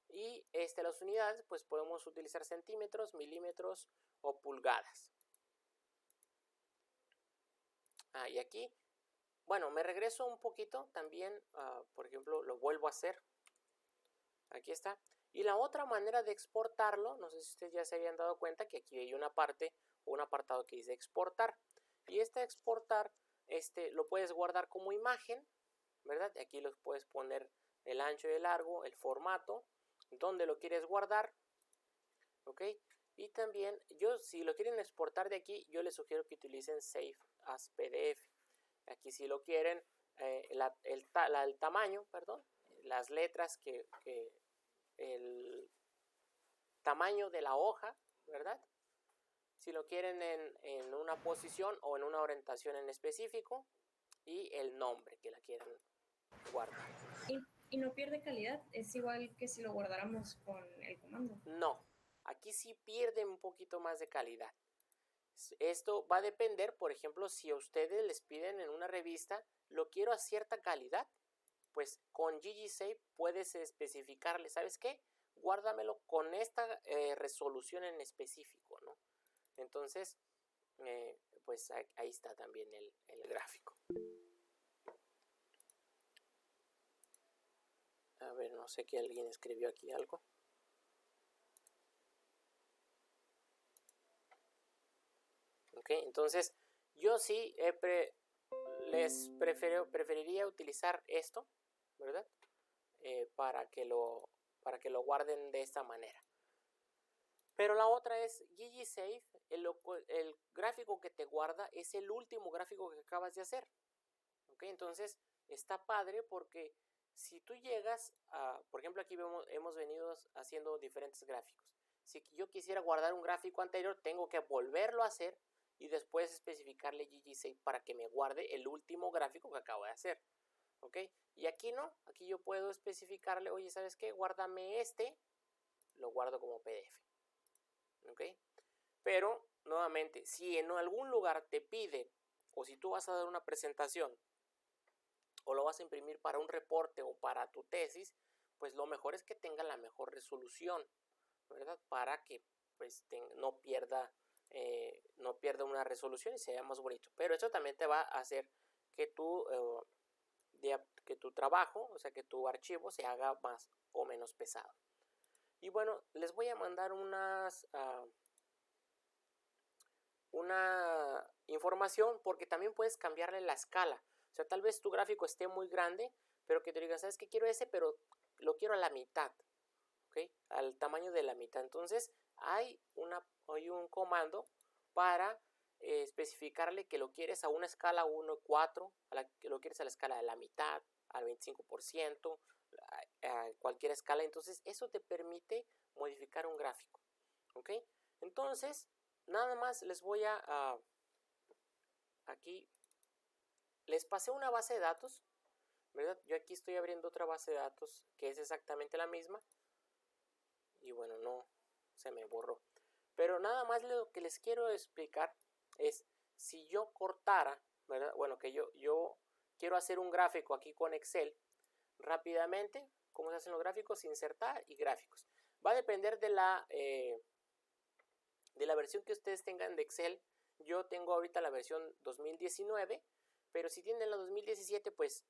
Y las unidades, pues podemos utilizar centímetros, milímetros o pulgadas. Y aquí, bueno, me regreso un poquito también, por ejemplo, lo vuelvo a hacer. Aquí está. Y la otra manera de exportarlo, no sé si ustedes ya se habían dado cuenta que aquí hay una parte o un apartado que dice exportar. Y exportar, lo puedes guardar como imagen, ¿verdad? Y aquí lo puedes poner el ancho y el largo, el formato, donde lo quieres guardar, ¿ok? Y también, si lo quieren exportar de aquí, yo les sugiero que utilicen Save as PDF. Aquí si lo quieren, el tamaño, perdón, las letras, el tamaño de la hoja, ¿verdad? Si lo quieren en una posición o en una orientación en específico, y el nombre que la quieran guardar. ¿Y no pierde calidad? Es igual que si lo guardáramos con el comando. No, aquí sí pierde un poquito más de calidad. Esto va a depender, por ejemplo, si a ustedes les piden en una revista, lo quiero a cierta calidad, pues con GGSafe puedes especificarle, ¿sabes qué? Guárdamelo con esta resolución en específico, ¿no? Entonces, pues ahí está también el gráfico. A ver, no sé que alguien escribió aquí algo. Ok, entonces yo sí preferiría utilizar esto, ¿verdad? Para que lo guarden de esta manera. Pero la otra es GGSafe, el gráfico que te guarda es el último gráfico que acabas de hacer. ¿Ok? Entonces está padre porque si tú llegas a, por ejemplo, aquí hemos venido haciendo diferentes gráficos. Si yo quisiera guardar un gráfico anterior, tengo que volverlo a hacer y después especificarle GGSafe para que me guarde el último gráfico que acabo de hacer. ¿Ok? Y aquí no, aquí yo puedo especificarle, oye, ¿sabes qué? Guárdame lo guardo como PDF. ¿Ok? Pero, nuevamente, si en algún lugar te piden, o si tú vas a dar una presentación, o lo vas a imprimir para un reporte o para tu tesis, pues lo mejor es que tenga la mejor resolución, ¿verdad? Para que pues no pierda una resolución y sea más bonito. Pero eso también te va a hacer que tu trabajo, o sea, que tu archivo se haga más o menos pesado. Y bueno, les voy a mandar una información porque también puedes cambiarle la escala. O sea, tal vez tu gráfico esté muy grande, pero que te digas, ¿sabes qué? Quiero ese, pero lo quiero a la mitad, ¿ok? Al tamaño de la mitad. Entonces, hay un comando para especificarle que lo quieres a una escala 1:4, que lo quieres a la escala de la mitad, al 25%, a cualquier escala. Entonces, eso te permite modificar un gráfico, ¿ok? Entonces, nada más les voy aquí les pasé una base de datos, ¿verdad? Yo aquí estoy abriendo otra base de datos que es exactamente la misma. Y bueno, no, se me borró. Pero nada más lo que les quiero explicar es, si yo cortara, ¿verdad? Bueno, que yo quiero hacer un gráfico aquí con Excel, rápidamente, ¿cómo se hacen los gráficos? Insertar y gráficos. Va a depender de la versión que ustedes tengan de Excel, Yo tengo ahorita la versión 2019, pero si tienen la 2017, pues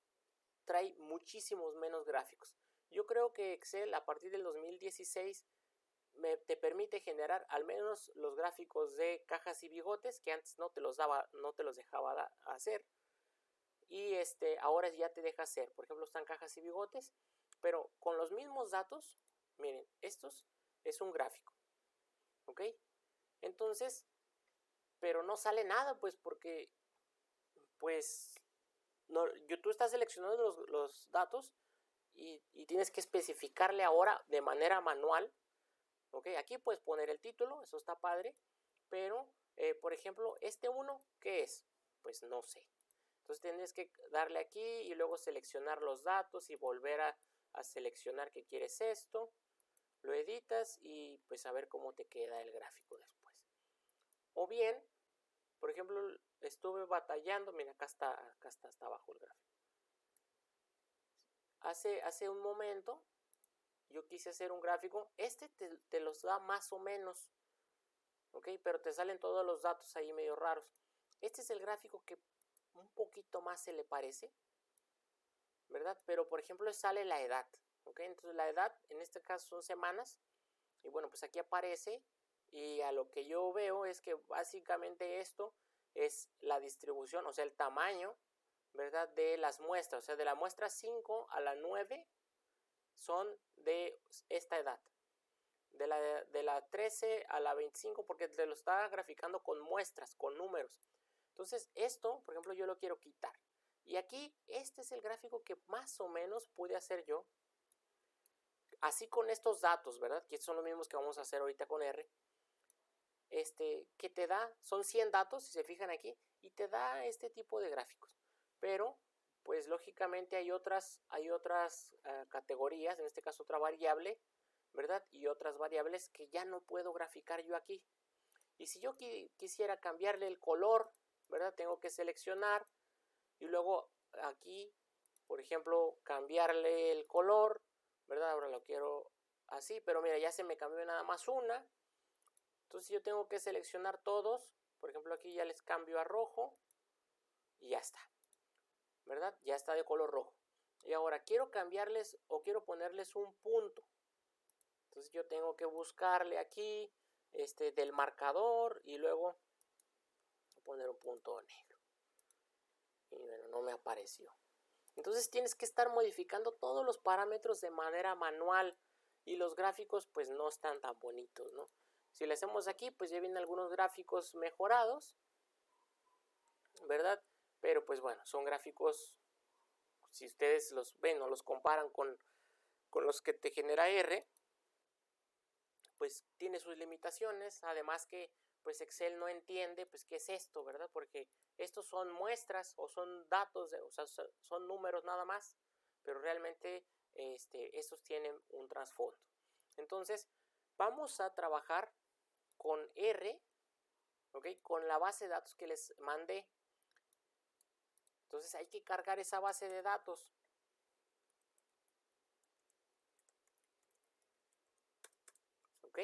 trae muchísimos menos gráficos. Yo creo que Excel a partir del 2016 te permite generar al menos los gráficos de cajas y bigotes que antes no te los dejaba hacer, y ahora ya te deja hacer. Por ejemplo, están cajas y bigotes, pero con los mismos datos. Miren, estos es un gráfico, ¿ok? Entonces, pero no sale nada, pues porque pues no, tú estás seleccionando los datos y tienes que especificarle ahora de manera manual. ¿Ok? Aquí puedes poner el título, eso está padre, pero por ejemplo, este uno, ¿qué es? Pues no sé. Entonces tienes que darle aquí y luego seleccionar los datos y volver a seleccionar que quieres esto. Lo editas y pues a ver cómo te queda el gráfico después. O bien, por ejemplo, estuve batallando, mira, acá está hasta abajo el gráfico. Hace un momento yo quise hacer un gráfico, te los da más o menos, ¿ok? Pero te salen todos los datos ahí medio raros. Este es el gráfico que un poquito más se le parece, ¿verdad? Pero por ejemplo sale la edad, ¿ok? Entonces la edad en este caso son semanas, y bueno, pues aquí aparece, y a lo que yo veo es que básicamente esto es la distribución, o sea, el tamaño, ¿verdad? De las muestras, o sea, de la muestra 5 a la 9 son de esta edad, de la 13 a la 25, porque te lo está graficando con muestras, con números. Entonces esto, por ejemplo, yo lo quiero quitar, y aquí este es el gráfico que más o menos pude hacer yo, así con estos datos, ¿verdad? Que son los mismos que vamos a hacer ahorita con R. Que te da, son 100 datos, si se fijan aquí, y te da este tipo de gráficos. Pero pues lógicamente hay otras categorías, en este caso otra variable, ¿verdad? Y otras variables que ya no puedo graficar yo aquí. Y si yo quisiera cambiarle el color, ¿verdad? Tengo que seleccionar y luego aquí, por ejemplo, cambiarle el color, ¿verdad? Ahora lo quiero así, pero mira, ya se me cambió nada más una. Entonces yo tengo que seleccionar todos, por ejemplo aquí ya les cambio a rojo y ya está, ¿verdad? Ya está de color rojo. Y ahora quiero cambiarles o quiero ponerles un punto. Entonces yo tengo que buscarle aquí del marcador y luego poner un punto negro. Y bueno, no me apareció. Entonces tienes que estar modificando todos los parámetros de manera manual, y los gráficos pues no están tan bonitos, ¿no? Si le hacemos aquí, pues ya vienen algunos gráficos mejorados, ¿verdad? Pero pues bueno, son gráficos, si ustedes los ven o los comparan con los que te genera R, pues tiene sus limitaciones. Además que pues Excel no entiende pues qué es esto, ¿verdad? Porque estos son muestras o son datos, o sea, son números nada más, pero realmente estos tienen un trasfondo. Entonces vamos a trabajar con R, ¿ok? Con la base de datos que les mandé. Entonces hay que cargar esa base de datos. ¿Ok?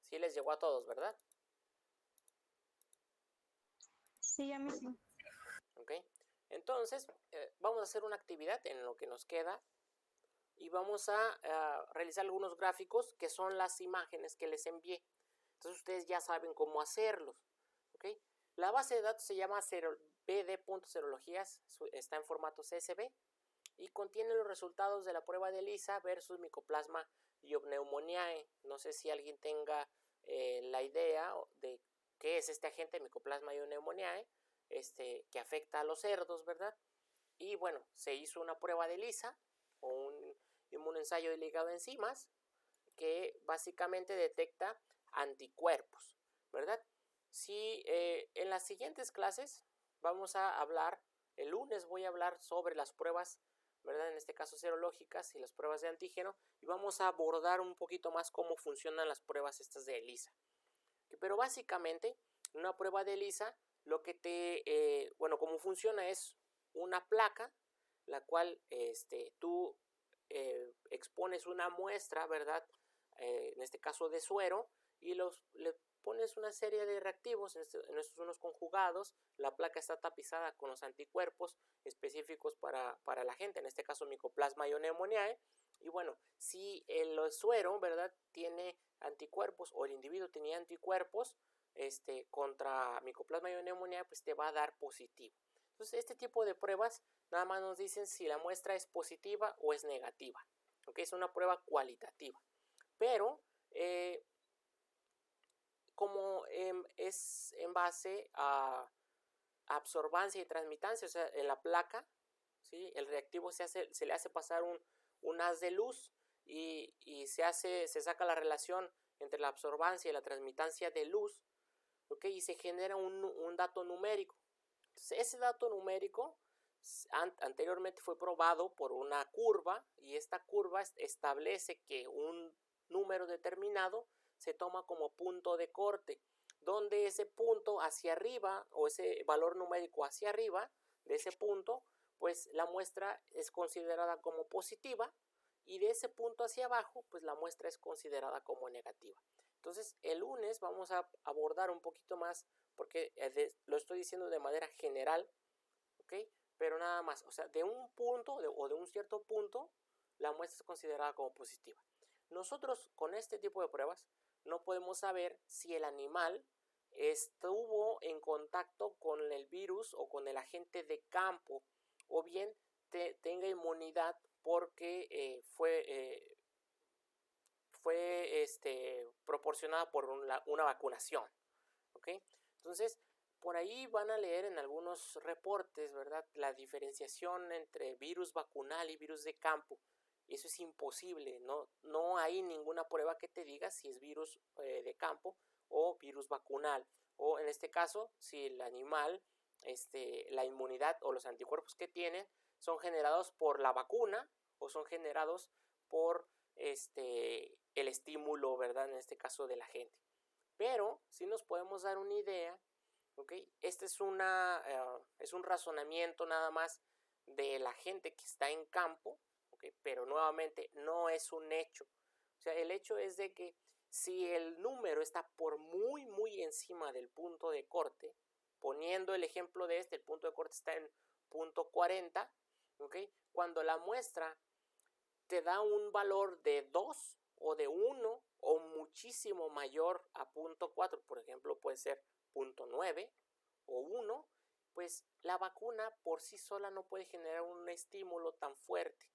Sí les llegó a todos, ¿verdad? Sí, a mí sí. ¿Ok? Entonces, vamos a hacer una actividad en lo que nos queda y vamos a realizar algunos gráficos que son las imágenes que les envié. Entonces ustedes ya saben cómo hacerlos, ¿ok? La base de datos se llama bd.serologías, está en formato CSV y contiene los resultados de la prueba de ELISA versus Mycoplasma pneumoniae. No sé si alguien tenga la idea de qué es este agente Mycoplasma pneumoniae, que afecta a los cerdos, ¿verdad? Y bueno, se hizo una prueba de ELISA o un inmunoensayo de ligado a enzimas que básicamente detecta anticuerpos, ¿verdad? Si en las siguientes clases vamos a hablar, el lunes voy a hablar sobre las pruebas, ¿verdad? En este caso serológicas y las pruebas de antígeno, y vamos a abordar un poquito más cómo funcionan las pruebas estas de ELISA. Pero básicamente, una prueba de ELISA, lo que cómo funciona es una placa la cual tú expones una muestra, ¿verdad? En este caso de suero, y le pones una serie de reactivos, en estos unos conjugados, la placa está tapizada con los anticuerpos específicos para la gente, en este caso Mycoplasma ioneumoniae, y bueno, si el suero, ¿verdad?, tiene anticuerpos o el individuo tenía anticuerpos contra Mycoplasma ioneumoniae, pues te va a dar positivo. Entonces, este tipo de pruebas nada más nos dicen si la muestra es positiva o es negativa. ¿Okay? Es una prueba cualitativa. Pero, como es en base a absorbancia y transmitancia, o sea, en la placa, ¿sí?, el reactivo se le hace pasar un haz de luz y se saca la relación entre la absorbancia y la transmitancia de luz, ¿okay? Y se genera un dato numérico. Entonces, ese dato numérico anteriormente fue probado por una curva, y esta curva establece que un número determinado se toma como punto de corte, donde ese punto hacia arriba, o ese valor numérico hacia arriba de ese punto, pues la muestra es considerada como positiva, y de ese punto hacia abajo, pues la muestra es considerada como negativa. Entonces, el lunes vamos a abordar un poquito más, porque lo estoy diciendo de manera general, ¿ok? Pero nada más, o sea, de un punto o de un cierto punto, la muestra es considerada como positiva. Nosotros con este tipo de pruebas no podemos saber si el animal estuvo en contacto con el virus o con el agente de campo, o bien tenga inmunidad porque fue proporcionada por una vacunación, ¿ok? Entonces, por ahí van a leer en algunos reportes, ¿verdad?, la diferenciación entre virus vacunal y virus de campo. Eso es imposible, no hay ninguna prueba que te diga si es virus de campo o virus vacunal. O en este caso, si el animal, la inmunidad o los anticuerpos que tiene son generados por la vacuna o son generados por el estímulo, ¿verdad?, en este caso del agente. Pero sí nos podemos dar una idea, ¿ok? Este es un razonamiento nada más de la gente que está en campo, ¿ok? Pero nuevamente no es un hecho. O sea, el hecho es de que si el número está por muy, muy encima del punto de corte, poniendo el ejemplo de el punto de corte está en punto 40, ¿ok? Cuando la muestra te da un valor de 2 o de 1 o muchísimo mayor a punto 4, por ejemplo puede ser punto 9 o 1, pues la vacuna por sí sola no puede generar un estímulo tan fuerte.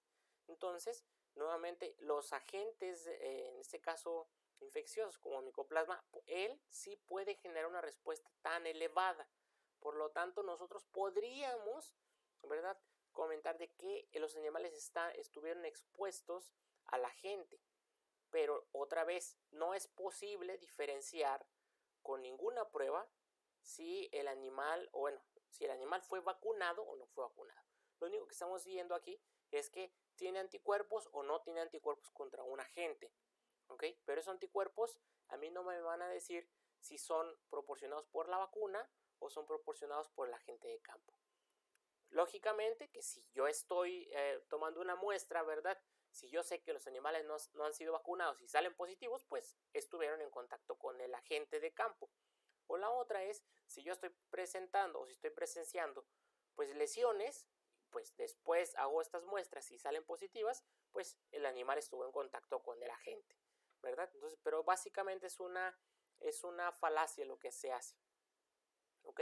Entonces, nuevamente, los agentes, en este caso infecciosos como Mycoplasma, él sí puede generar una respuesta tan elevada. Por lo tanto, nosotros podríamos, ¿verdad?, comentar de que los animales estuvieron expuestos a la gente, pero otra vez no es posible diferenciar con ninguna prueba si el animal, o bueno, si el animal fue vacunado o no fue vacunado. Lo único que estamos viendo aquí es que tiene anticuerpos o no tiene anticuerpos contra un agente, ¿ok? Pero esos anticuerpos a mí no me van a decir si son proporcionados por la vacuna o son proporcionados por el agente de campo. Lógicamente que si yo estoy tomando una muestra, ¿verdad?, si yo sé que los animales no han sido vacunados y salen positivos, pues estuvieron en contacto con el agente de campo. O la otra es, si yo estoy presentando o si estoy presenciando pues lesiones, pues después hago estas muestras y salen positivas, pues el animal estuvo en contacto con el agente, ¿verdad? Entonces, pero básicamente es una falacia lo que se hace, ¿ok?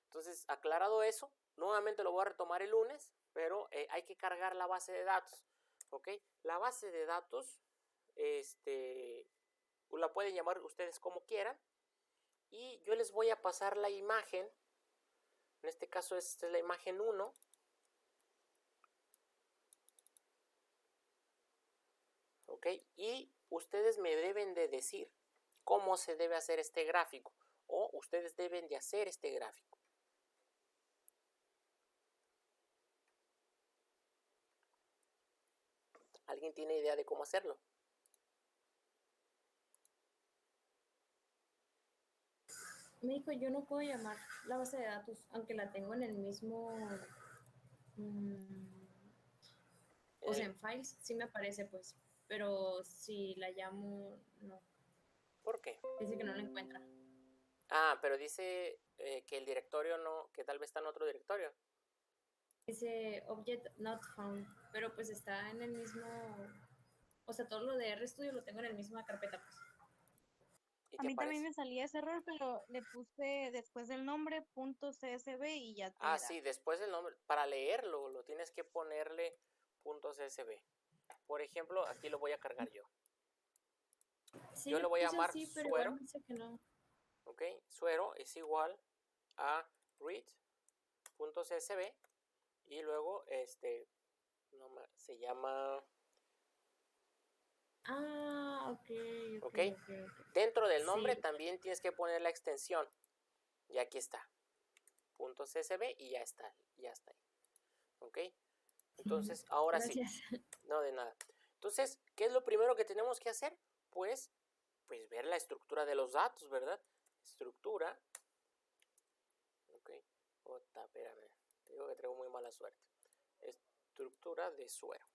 Entonces, aclarado eso, nuevamente lo voy a retomar el lunes, pero hay que cargar la base de datos, ¿ok? La base de datos, la pueden llamar ustedes como quieran, y yo les voy a pasar la imagen. En este caso, esta es la imagen 1. ¿Ok? Y ustedes me deben de decir cómo se debe hacer este gráfico, o ustedes deben de hacer este gráfico. ¿Alguien tiene idea de cómo hacerlo? Me dijo, yo no puedo llamar la base de datos, aunque la tengo en el mismo O sea, en files sí me aparece, pues, pero si la llamo, no. ¿Por qué? Dice que no la encuentra. Ah, pero dice que el directorio no, que tal vez está en otro directorio. Dice object not found, pero pues está en el mismo, o sea, todo lo de RStudio lo tengo en la misma carpeta, pues. ¿Y A te mí también aparece? me salía ese error, pero le puse después del nombre .csv y ya te Ah, da. sí, después del nombre, para leerlo, lo tienes que ponerle .csv. Por ejemplo, aquí lo voy a cargar yo. Sí Yo le le voy a puse llamar así, pero igual suero, me dice que no. ¿ok? Suero es igual a read.csv y luego, se llama, Ah, ok, ok, ¿ok? ok, ok. Dentro del nombre Sí, también tienes que poner la extensión. Y aquí está, .csv y ya está ahí, ¿ok? Entonces, ahora sí, gracias. no de nada. Entonces, ¿qué es lo primero que tenemos que hacer? Pues ver la estructura de los datos, ¿verdad? Estructura, ok, espérame, te digo que traigo muy mala suerte. Estructura de suero,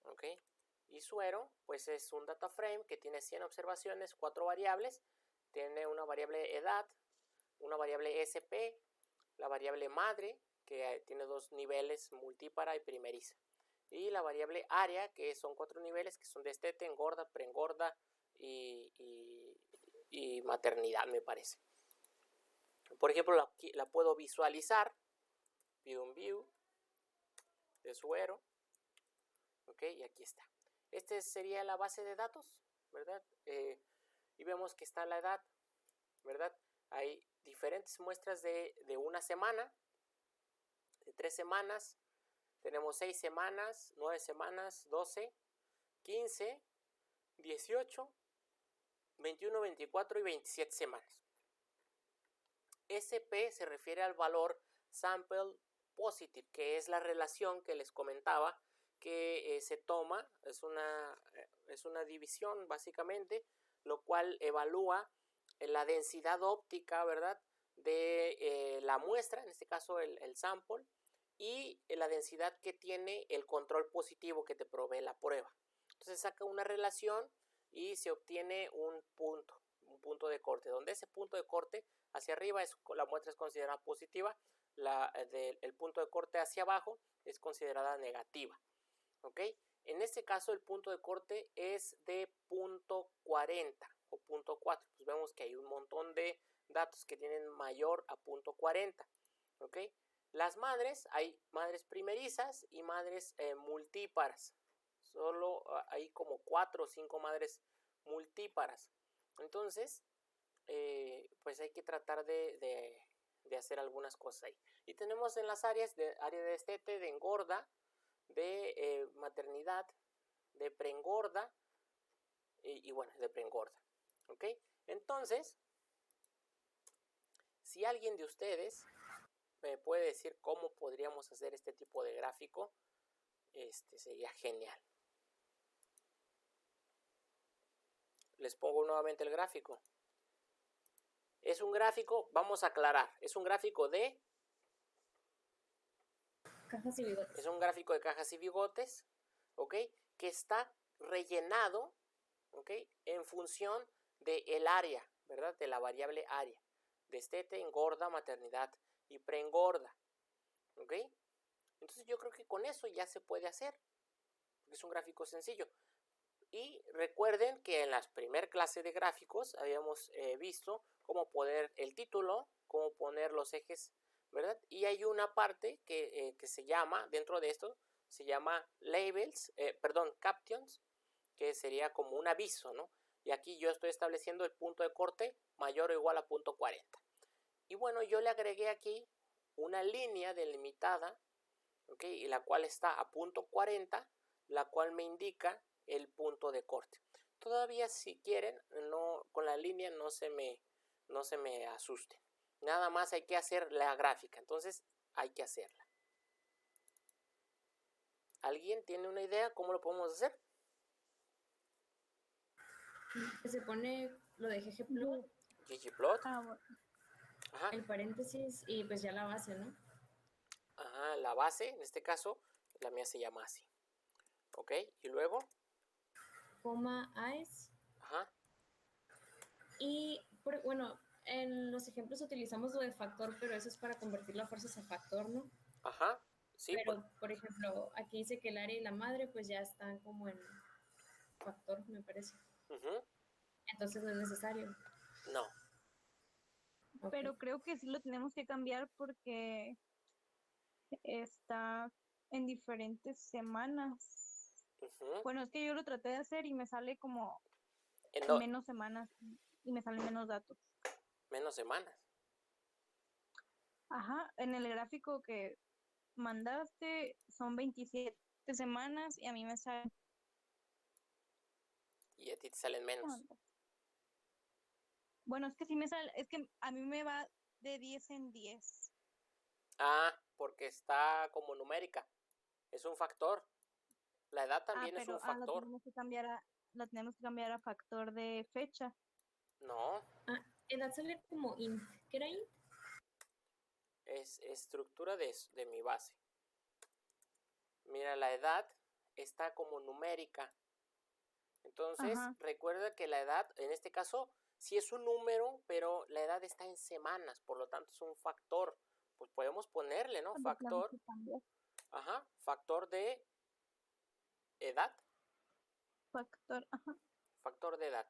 ok. Y suero, pues es un data frame que tiene 100 observaciones, 4 variables. Tiene una variable edad, una variable SP, la variable madre, que tiene 2 niveles, multípara y primeriza. Y la variable área, que son 4 niveles, que son destete, engorda, preengorda y maternidad, me parece. Por ejemplo, la puedo visualizar. View de suero. Ok, y aquí está. Esta sería la base de datos, ¿verdad? Y vemos que está la edad, ¿verdad? Hay diferentes muestras de una semana, de 3 semanas. Tenemos 6 semanas, 9 semanas, 12, 15, 18, 21, 24 y 27 semanas. SP se refiere al valor sample positive, que es la relación que les comentaba que se toma, es una división básicamente, lo cual evalúa la densidad óptica, ¿verdad?, de la muestra, en este caso el sample, y la densidad que tiene el control positivo que te provee la prueba. Entonces saca una relación y se obtiene un punto de corte, donde ese punto de corte hacia arriba la muestra es considerada positiva, el punto de corte hacia abajo es considerada negativa, ¿ok? En este caso el punto de corte es de .40 o .4, pues vemos que hay un montón de datos que tienen mayor a .40, ¿ok? Las madres, hay madres primerizas y madres multíparas, solo hay como 4 o 5 madres multíparas. Entonces, pues hay que tratar de hacer algunas cosas ahí. Y tenemos en las áreas de área de destete, de engorda, de maternidad, de preengorda y bueno, de preengorda. ¿Ok? Entonces, si alguien de ustedes me puede decir cómo podríamos hacer este tipo de gráfico, sería genial. Les pongo nuevamente el gráfico. Es un gráfico, vamos a aclarar, es un gráfico de cajas y bigotes. Es un gráfico de cajas y bigotes, ¿ok? Que está rellenado, ¿ok? En función del área, ¿verdad? De la variable área. Destete, engorda, maternidad y preengorda, ¿ok? Entonces yo creo que con eso ya se puede hacer. Es un gráfico sencillo. Y recuerden que en la primera clase de gráficos habíamos visto cómo poner el título, cómo poner los ejes, ¿verdad? Y hay una parte que se llama, dentro de esto, se llama labels, captions, que sería como un aviso, ¿no? Y aquí yo estoy estableciendo el punto de corte mayor o igual a .40. Y bueno, yo le agregué aquí una línea delimitada, ¿ok? Y la cual está a .40, la cual me indica el punto de corte. Todavía si quieren, no, con la línea no se me asusten. Nada más hay que hacer la gráfica, entonces hay que hacerla. ¿Alguien tiene una idea cómo lo podemos hacer? Se pone lo de ggplot, ggplot. Bueno. Ajá. el paréntesis y pues ya la base, ¿no? Ajá, la base, en este caso, La mía se llama así. ¿Ok? Y luego, coma AES. ajá, Y bueno, en los ejemplos utilizamos lo de factor, pero eso es para convertir las fuerzas a factor, ¿no? ajá, sí, Pero, por ejemplo, aquí dice que el área y la madre pues ya están como en factor, me parece. ujú, Entonces no es necesario. no, Ok. Pero creo que sí lo tenemos que cambiar porque está en diferentes semanas. ujú. Bueno, es que yo lo traté de hacer y me sale como En menos semanas y me salen menos datos. menos semanas. Ajá, en el gráfico que mandaste son 27 semanas y a mí me sale... Y a ti te salen menos. Bueno, es que sí me sale, es que a mí me va de 10 en 10. Ah, porque está como numérica. Es un factor. La edad también es un Pero factor. lo tenemos que cambiar a factor de fecha. No, Ah, edad sale como int. ¿Qué era int? es estructura de mi base. Mira, la edad está como numérica. Entonces, Ajá. recuerda que la edad, en este caso, sí es un número, pero la edad está en semanas, por lo tanto es un factor. Pues podemos ponerle, ¿no? Lo tenemos Factor, que cambiar. ajá, factor de edad, Factor, ajá. factor de edad.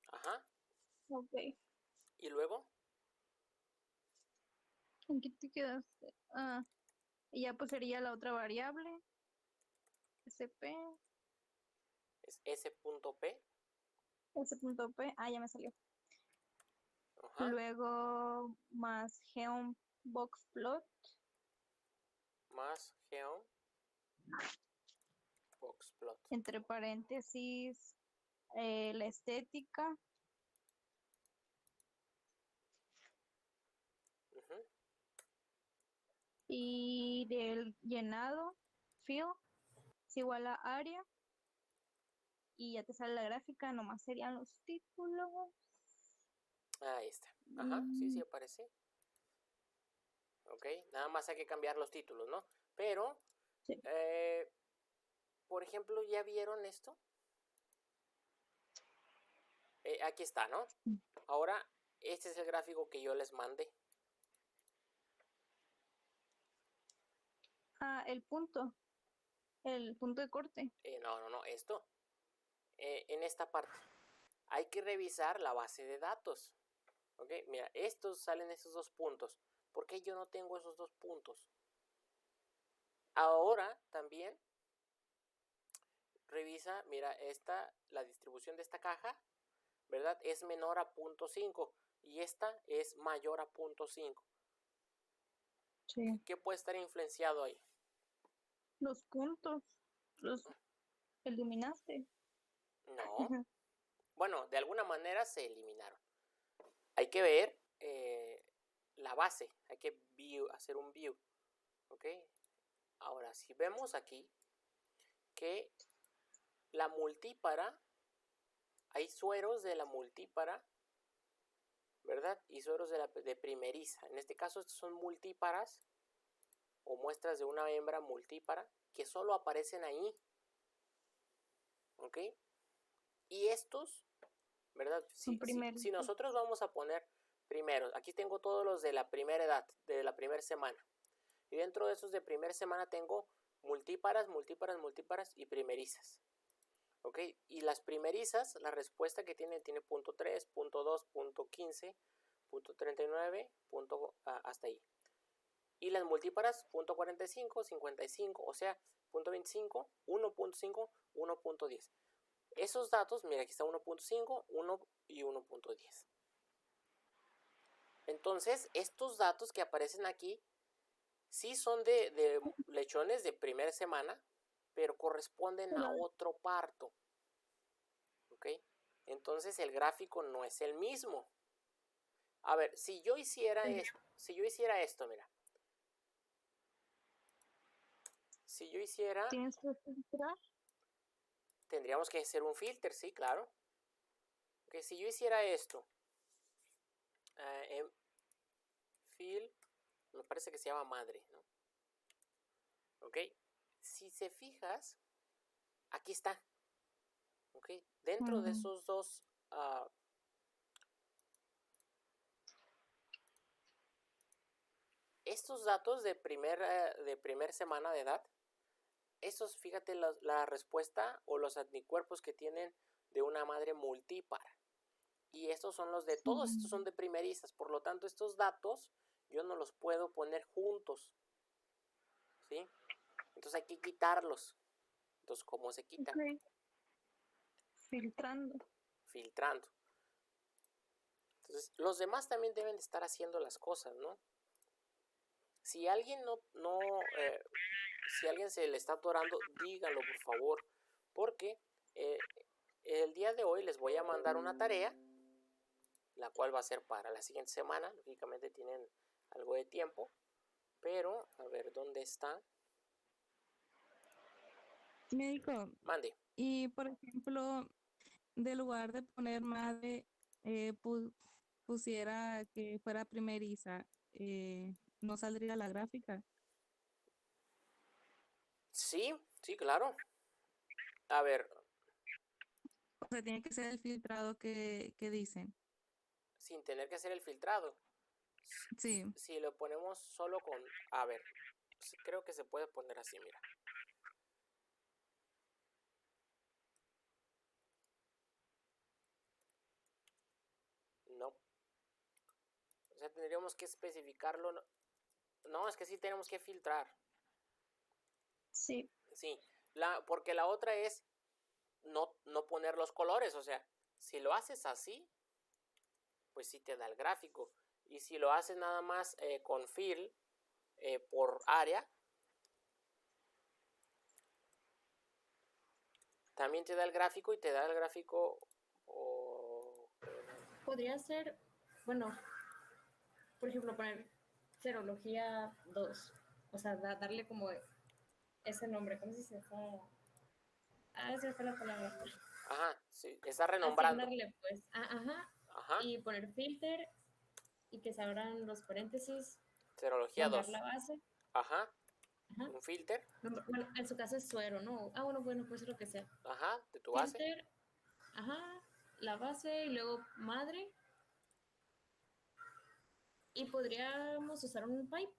Ajá. Ok. Y luego, ¿En qué te quedaste? Ah, y ya pues sería la otra variable. SP, es S.P. S.P. Ah, ya me salió. Ajá. Luego más geom box plot. Más geom box plot. Entre paréntesis, la estética. Ujú. Y del llenado, fill, es igual a área. Y ya te sale la gráfica, nomás serían los títulos. Ahí está. Ajá, sí, sí Mm, aparece. Ok, nada más hay que cambiar los títulos, ¿no? Pero, sí. por ejemplo, ¿ya vieron esto? Aquí está, ¿no? Ahora, este es el gráfico que yo les mandé. Ah, el punto de corte. No, esto. En esta parte. Hay que revisar la base de datos. Ok, mira, salen estos dos puntos. ¿Por qué yo no tengo esos dos puntos? Ahora también revisa, mira, la distribución de esta caja, ¿verdad? Es menor a 0.5 y esta es mayor a 0.5. Sí. ¿Qué puede estar influenciado ahí? Los puntos, los eliminaste. No. Bueno, de alguna manera se eliminaron. Hay que ver la base, hay que hacer un view. ¿Ok? Ahora, si vemos aquí que la multípara, hay sueros de la multípara, ¿verdad? Y sueros de primeriza. En este caso, estos son multíparas o muestras de una hembra multípara que solo aparecen ahí. ¿Ok? Y estos, ¿verdad? Si nosotros vamos a poner primero, aquí tengo todos los de la primera edad, de la primera semana. Y dentro de esos de primera semana tengo multíparas, multíparas, multíparas y primerizas. ¿Ok? Y las primerizas, la respuesta que tiene 0.3, 0.2, 0.15, 0.39, hasta ahí. Y las multíparas, 0.45, 55, o sea, 0.25, 1.5, 1.10. Esos datos, mira, aquí está 1.5, 1 y 1.10. Entonces, estos datos que aparecen aquí sí son de lechones de primera semana, pero corresponden a otro parto. ¿Ok? Entonces el gráfico no es el mismo. A ver, si yo hiciera esto, mira. Si yo hiciera, Tienes que filtrar. tendríamos que hacer un filter, sí, claro. Okay, si yo hiciera esto, en fill, me parece que se llama madre, ¿no? Ok, si se fijas, aquí está, ¿ok? Dentro de esos dos, estos datos de primer semana de edad, estos, fíjate la respuesta o los anticuerpos que tienen de una madre multípara. Y estos son los de todos, estos son de primerizas. Por lo tanto, estos datos yo no los puedo poner juntos, ¿sí? Entonces hay que quitarlos. Entonces, ¿cómo se quitan? Ok. Filtrando. Filtrando. Entonces, los demás también deben de estar haciendo las cosas, ¿no? Si alguien si alguien se le está atorando, díganlo por favor, porque el día de hoy les voy a mandar una tarea, la cual va a ser para la siguiente semana. Lógicamente tienen algo de tiempo, pero a ver dónde está. Médico, Mande. y por ejemplo, de lugar de poner madre, pusiera que fuera primeriza, ¿no saldría la gráfica? Sí, sí, claro. A ver, O sea, tiene que ser el filtrado que dicen. sin tener que hacer el filtrado. Sí. Si lo ponemos solo con... A ver, creo que se puede poner así, mira. No. O sea, tendríamos que especificarlo. No, es que sí tenemos que filtrar. Sí. Sí, porque la otra es no poner los colores. O sea, si lo haces así, pues sí te da el gráfico. Y si lo haces nada más con fill por área, también te da el gráfico y te da el gráfico... Podría ser, bueno, por ejemplo, poner serología 2. O sea, darle como ese nombre. ¿Cómo se dice? Esa fue la palabra. Ajá, sí, está renombrando. Asignarle, pues. Ajá. Ajá. Y poner filter y que se abran los paréntesis. Serología Nombrar 2. la base. Ajá. Ajá. Un filter. Bueno, en su caso es suero, ¿no? Bueno, pues lo que sea. Ajá, de tu base. Filter, ajá, la base y luego madre. Y podríamos usar un pipe.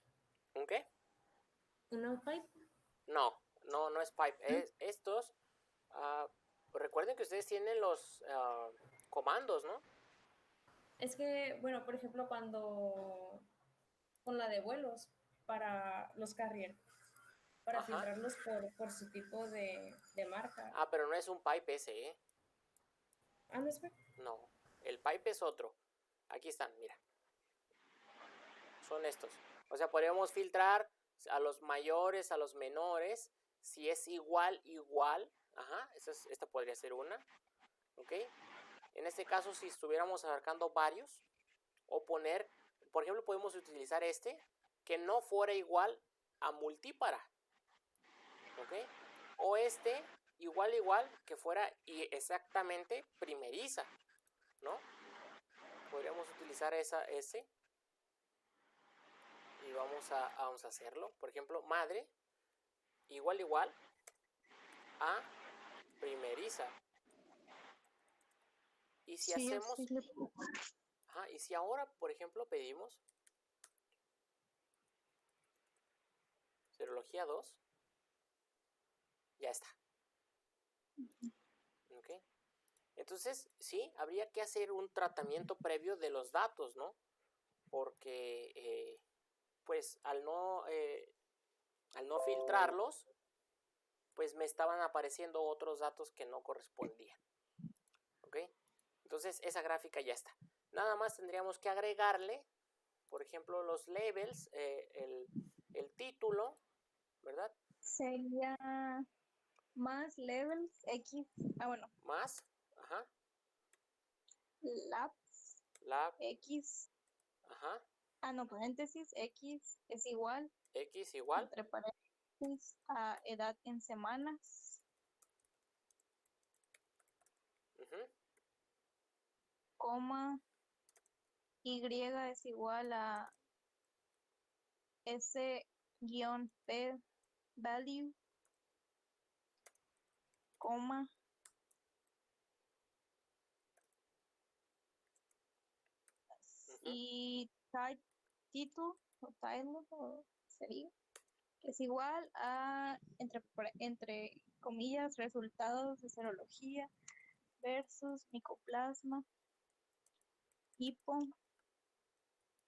¿Un qué? Una pipe. No es pipe. Estos, recuerden que ustedes tienen los comandos, ¿no? Es que, bueno, por ejemplo, con la de vuelos para los carrier, para Ajá. filtrarlos por su tipo de marca. Pero no es un pipe ese, ¿eh? ¿No es? No, el pipe es otro. Aquí están, mira. Son estos. O sea, podríamos filtrar a los mayores, a los menores. Si es igual. Ajá, esta podría ser una. ¿Ok? En este caso, si estuviéramos abarcando varios, o poner, por ejemplo, podemos utilizar que no fuera igual a multípara. ¿Ok? O igual, que fuera exactamente primeriza, ¿no? Podríamos utilizar ese. Y vamos a hacerlo. Por ejemplo, madre, igual a primeriza. Y si Sí, hacemos... así Ajá, y si ahora, por ejemplo, pedimos serología 2, ya está. ¿Ok? Entonces, sí, habría que hacer un tratamiento previo de los datos, ¿no? Porque, pues, al no filtrarlos, pues me estaban apareciendo otros datos que no correspondían. ¿Ok? Entonces, esa gráfica ya está. Nada más tendríamos que agregarle, por ejemplo, los labels, el título, ¿verdad? sería más levels X. Bueno. Más, ajá. Lab X. Ajá. No, paréntesis, X es igual. X igual. Entre paréntesis, a edad en semanas. Coma. Y es igual a S-P value coma, y título o title, o sería, que es igual a, entre comillas, resultados de serología versus micoplasma, hipo,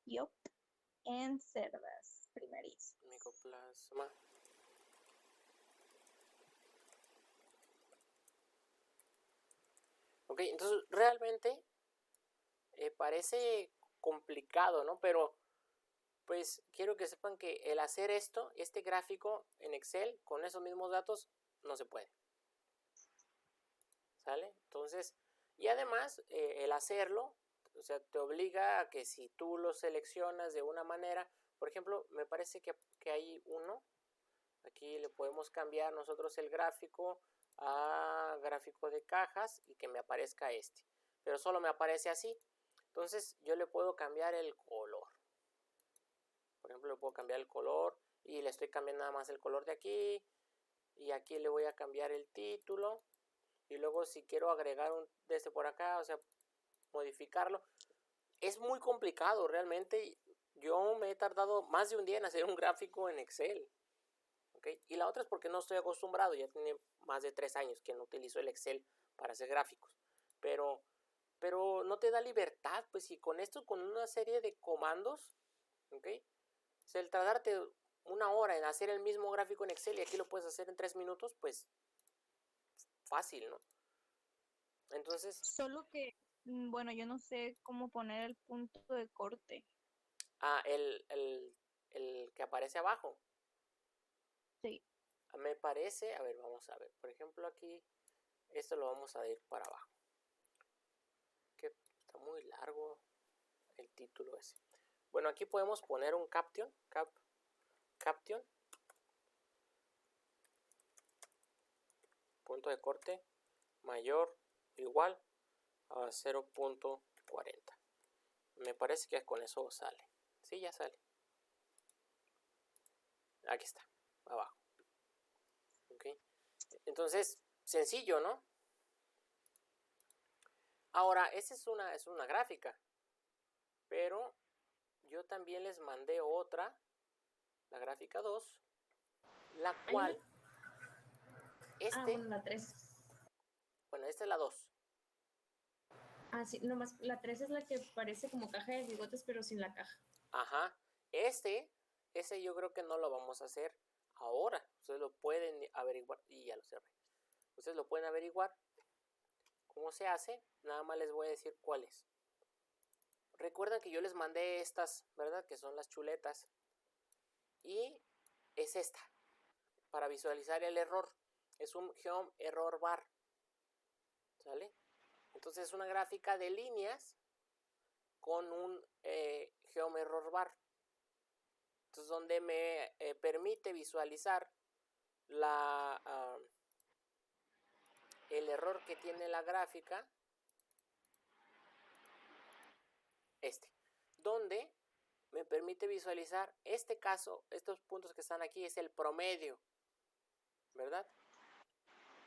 IOP en cerdas primerizas. Micoplasma. Ok, entonces realmente parece complicado, ¿no? Pero pues quiero que sepan que el hacer este gráfico en Excel con esos mismos datos, no se puede. ¿Sale? Entonces, y además el hacerlo, o sea, te obliga a que si tú lo seleccionas de una manera, por ejemplo, me parece que hay uno, aquí le podemos cambiar nosotros el gráfico a gráfico de cajas y que me aparezca este, pero solo me aparece así. Entonces yo le puedo cambiar el color. Por ejemplo, le puedo cambiar el color y le estoy cambiando nada más el color de aquí, y aquí le voy a cambiar el título, y luego si quiero agregar un de este por acá, o sea, modificarlo. Es muy complicado realmente. Yo me he tardado más de un día en hacer un gráfico en Excel. ¿Okay? Y la otra es porque no estoy acostumbrado. Ya tiene más de 3 años que no utilizo el Excel para hacer gráficos. Pero no te da libertad, pues, y con esto, con una serie de comandos, ¿ok? O sea, el tardarte una hora en hacer el mismo gráfico en Excel y aquí lo puedes hacer en 3 minutos, pues fácil, ¿no? Entonces, Solo que, bueno, yo no sé cómo poner el punto de corte. el que aparece abajo. Sí. Me parece, a ver, vamos a ver. Por ejemplo, aquí, esto lo vamos a ir para abajo. Que está muy largo el título ese. Bueno, aquí podemos poner un caption. Punto de corte mayor o igual a 0.40. Me parece que con eso sale. Sí, ya sale. Aquí está, abajo. ¿Ok? Entonces, sencillo, ¿no? Ahora, esa es una gráfica. Pero yo también les mandé otra, la gráfica 2, la cual, Bueno, la 3. bueno, esta es la 2. Sí, nomás la 3 es la que parece como caja de bigotes, pero sin la caja. Ajá, ese yo creo que no lo vamos a hacer ahora. Ustedes lo pueden averiguar, y ya lo cerré. Ustedes lo pueden averiguar cómo se hace, nada más les voy a decir cuál es. Recuerdan que yo les mandé estas, ¿verdad? Que son las chuletas. Y es esta, para visualizar el error. Es un Geom Error Bar. ¿Sale? Entonces es una gráfica de líneas con un Geom Error Bar. Entonces donde me permite visualizar el error que tiene la gráfica. Donde me permite visualizar este caso, estos puntos que están aquí, es el promedio, ¿verdad?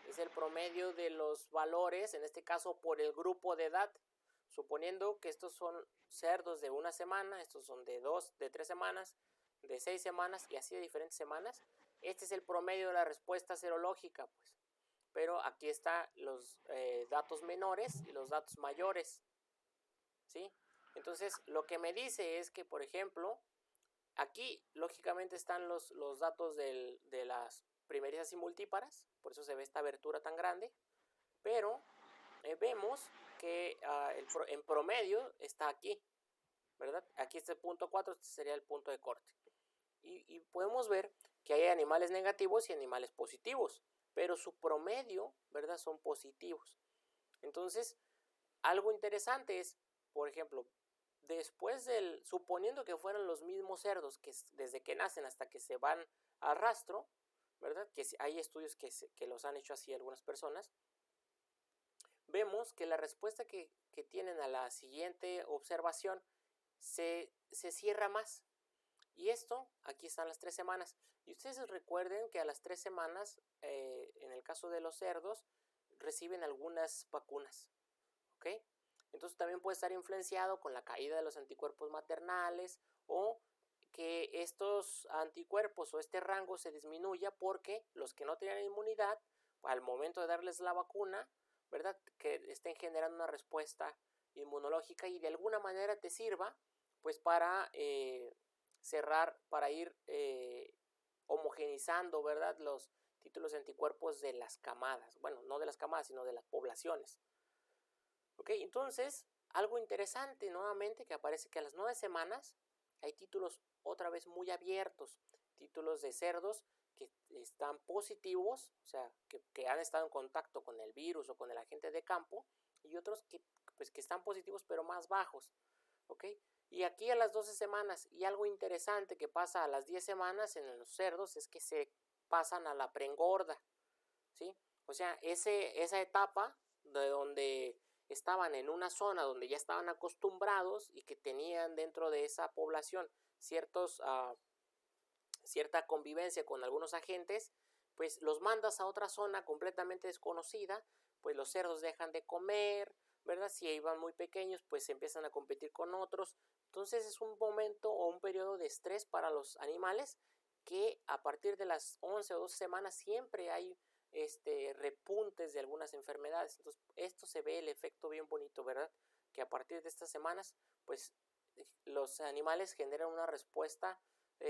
Es el promedio de los valores, en este caso por el grupo de edad, suponiendo que estos son cerdos de una semana, estos son de 3 semanas, de 6 semanas y así de diferentes semanas. Este es el promedio de la respuesta serológica, pues. Pero aquí están los datos menores y los datos mayores, ¿sí? Entonces, lo que me dice es que, por ejemplo, aquí lógicamente están los datos de las primerizas y multíparas, por eso se ve esta abertura tan grande, pero vemos que en promedio está aquí, ¿verdad? Aquí está el punto 4, este sería el punto de corte. Y podemos ver que hay animales negativos y animales positivos, pero su promedio, ¿verdad? Son positivos. Entonces, algo interesante es, por ejemplo, suponiendo que fueran los mismos cerdos que desde que nacen hasta que se van a rastro, ¿verdad? Que hay estudios que los han hecho así algunas personas. Vemos que la respuesta que tienen a la siguiente observación se cierra más. Y esto, aquí están las 3 semanas. Y ustedes recuerden que a las 3 semanas, en el caso de los cerdos, reciben algunas vacunas, ¿ok? Entonces también puede estar influenciado con la caída de los anticuerpos maternales o que estos anticuerpos o este rango se disminuya porque los que no tenían inmunidad, al momento de darles la vacuna, ¿verdad? Que estén generando una respuesta inmunológica y de alguna manera te sirva pues para cerrar, para ir homogenizando, ¿verdad? Los títulos de anticuerpos de las camadas. Bueno, no de las camadas, sino de las poblaciones. Ok, entonces, algo interesante nuevamente que aparece que a las 9 semanas hay títulos otra vez muy abiertos, títulos de cerdos que están positivos, o sea, que han estado en contacto con el virus o con el agente de campo, y otros que están positivos pero más bajos, ¿ok? Y aquí a las 12 semanas, y algo interesante que pasa a las 10 semanas en los cerdos es que se pasan a la preengorda, ¿sí? O sea, esa etapa de donde estaban en una zona donde ya estaban acostumbrados y que tenían dentro de esa población cierta convivencia con algunos agentes, pues los mandas a otra zona completamente desconocida, pues los cerdos dejan de comer, ¿verdad? Si iban muy pequeños, pues empiezan a competir con otros. Entonces es un momento o un periodo de estrés para los animales que a partir de las 11 o 12 semanas siempre hay repuntes de algunas enfermedades. Entonces esto se ve el efecto bien bonito, ¿verdad? Que a partir de estas semanas, pues los animales generan una respuesta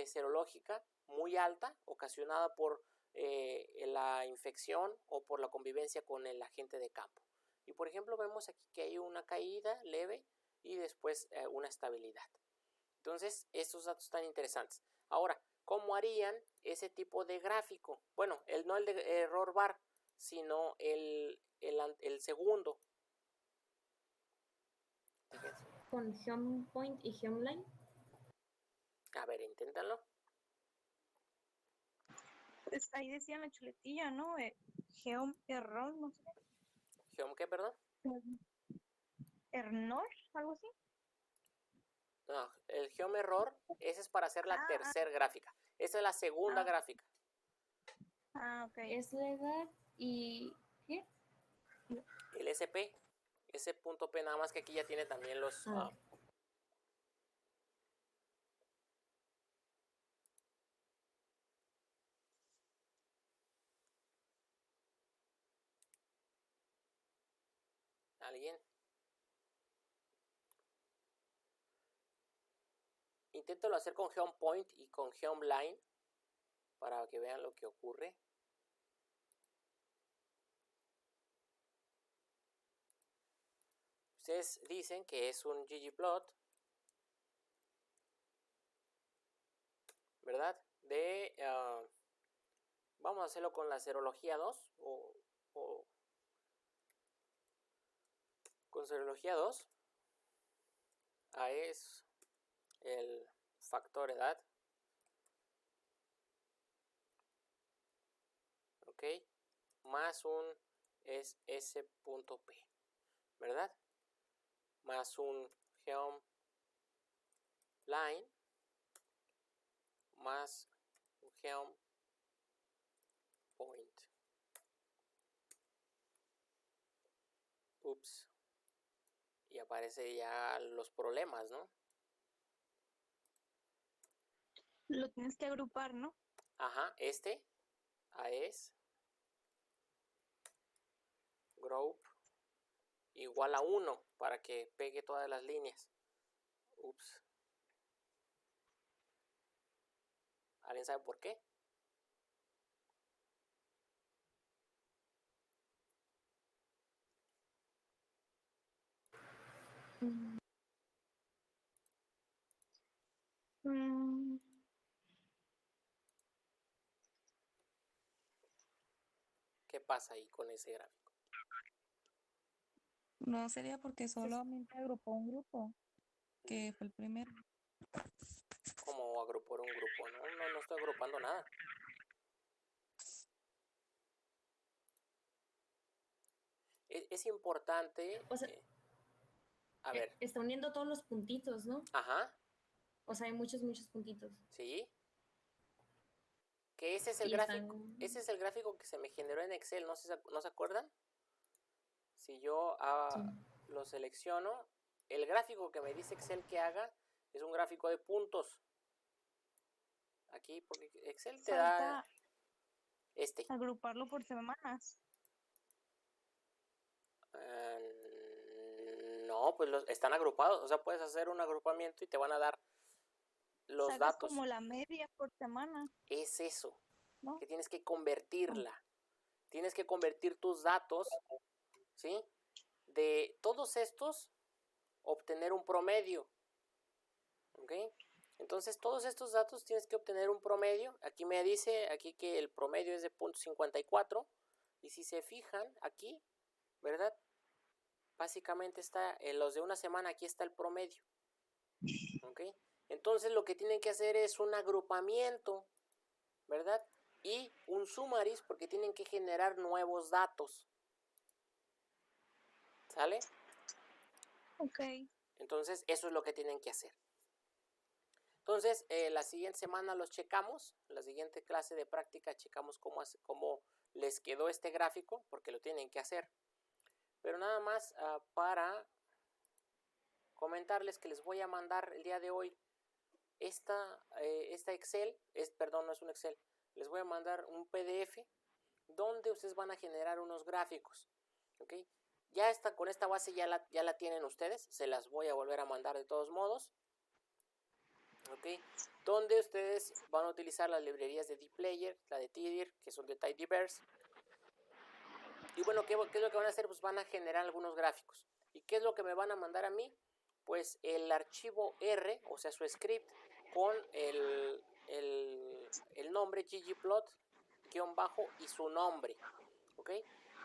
serológica muy alta, ocasionada por la infección o por la convivencia con el agente de campo. Y por ejemplo vemos aquí que hay una caída leve y después una estabilidad. Entonces estos datos están interesantes. Ahora, ¿cómo harían ese tipo de gráfico? Bueno, no el de error bar, sino el segundo. Fíjense. Con Home Point y Home Line. A ver, inténtalo. Pues ahí decía en la chuletilla, ¿no? Geom error, no sé. ¿Geom qué, perdón? Ernor, algo así. No, el Geom error, ese es para hacer la tercera gráfica. Esa es la segunda gráfica. Ok. Es la edad y... ¿qué? El SP, ese punto P, nada más que aquí ya tiene también los... ¿Alguien? Inténtalo hacer con Geom Point y con Geom Line para que vean lo que ocurre. Ustedes dicen que es un ggplot, ¿verdad? Vamos a hacerlo con la serología 2 o con serología 2. Es el factor edad. ¿Ok? Más un es S.P, ¿verdad? Más un Geom Line más un Geom Point. Ups. Y aparece ya los problemas, ¿no? Lo tienes que agrupar, ¿no? Ajá, AES group igual a 1 para que pegue todas las líneas. Ups. ¿Alguien sabe por qué? ¿Qué pasa ahí con ese gráfico? No sería porque solamente agrupó un grupo, que fue el primero. ¿Cómo agrupar un grupo? No estoy agrupando nada. Es importante. O sea, a ver. está uniendo todos los puntitos, ¿no? Ajá. O sea, hay muchos, muchos puntitos. ¿Sí? Que ese es el Y gráfico. están... Ese es el gráfico que se me generó en Excel, ¿no se acuerdan? Si yo Sí. lo selecciono, el gráfico que me dice Excel que haga es un gráfico de puntos. Aquí, porque Excel te da Falta este. agruparlo por semanas. No, pues están agrupados. O sea, puedes hacer un agrupamiento y te van a dar los Sacas datos. como la media por semana, Es eso, ¿no? que tienes que convertirla. Tienes que convertir tus datos, ¿sí? De todos estos, obtener un promedio. ¿Ok? Entonces, todos estos datos tienes que obtener un promedio. Aquí me dice aquí que el promedio es de 0.54. Y si se fijan aquí, ¿verdad? Básicamente está en los de una semana, aquí está el promedio. ¿Ok? Entonces, lo que tienen que hacer es un agrupamiento, ¿verdad? Y un summaries porque tienen que generar nuevos datos. ¿Sale? Ok. Entonces, eso es lo que tienen que hacer. Entonces, la siguiente semana los checamos. La siguiente clase de práctica checamos cómo les quedó este gráfico, porque lo tienen que hacer. Pero nada más para comentarles que les voy a mandar el día de hoy esta Excel. Perdón, no es un Excel. Les voy a mandar un PDF donde ustedes van a generar unos gráficos. ¿Ok? Ya está, con esta base ya la tienen ustedes. Se las voy a volver a mandar de todos modos. ¿Ok? Donde ustedes van a utilizar las librerías de dplayer, la de tdir, que son de tidyverse. Y bueno, ¿qué es lo que van a hacer? Pues van a generar algunos gráficos. ¿Y qué es lo que me van a mandar a mí? Pues el archivo R, o sea, su script, con el nombre ggplot, guión bajo, y su nombre. ¿Ok?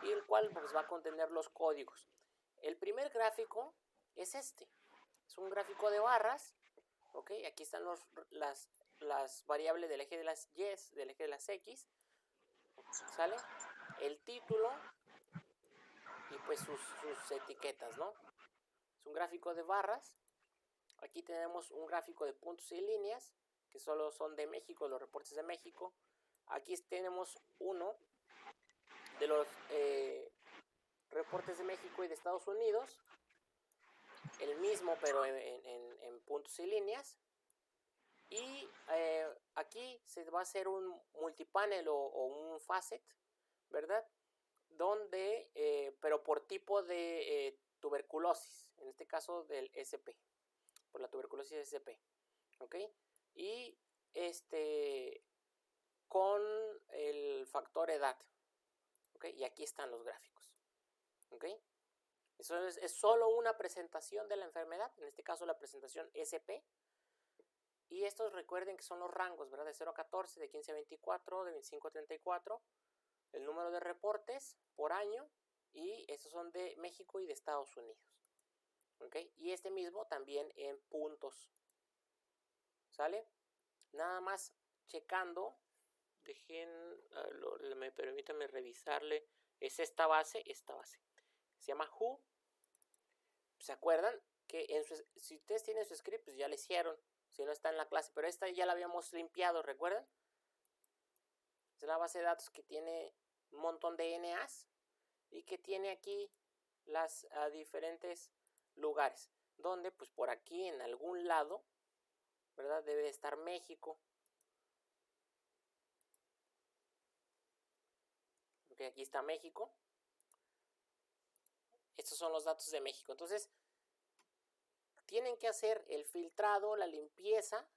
Y el cual pues va a contener los códigos. El primer gráfico es este. Es un gráfico de barras. ¿Ok? Aquí están las variables del eje de las Y, del eje de las X. ¿Sale? El título y pues sus etiquetas, ¿no? Es un gráfico de barras. Aquí tenemos un gráfico de puntos y líneas, que solo son de México, los reportes de México. Aquí tenemos uno de los reportes de México y de Estados Unidos. El mismo, pero en puntos y líneas. Y aquí se va a hacer un multipanel o un facet, ¿verdad? Donde, pero por tipo de tuberculosis, en este caso del SP, por la tuberculosis SP, ¿ok? Y con el factor edad, ¿ok? Y aquí están los gráficos, ¿ok? Eso es solo una presentación de la enfermedad, en este caso la presentación SP. Y estos recuerden que son los rangos, ¿verdad? De 0 a 14, de 15 a 24, de 25 a 34. El número de reportes por año. Y estos son de México y de Estados Unidos. ¿Ok? Y este mismo también en puntos. ¿Sale? Nada más checando. Permítanme revisarle. Es esta base. Se llama Who. ¿Se acuerdan? Que si ustedes tienen su script, pues ya lo hicieron. Si no está en la clase, pero esta ya la habíamos limpiado, ¿recuerdan? Es la base de datos que tiene un montón de NAs y que tiene aquí las diferentes lugares, donde pues por aquí en algún lado, ¿verdad? Debe estar México. Ok, aquí está México. Estos son los datos de México. Entonces, tienen que hacer el filtrado, la limpieza.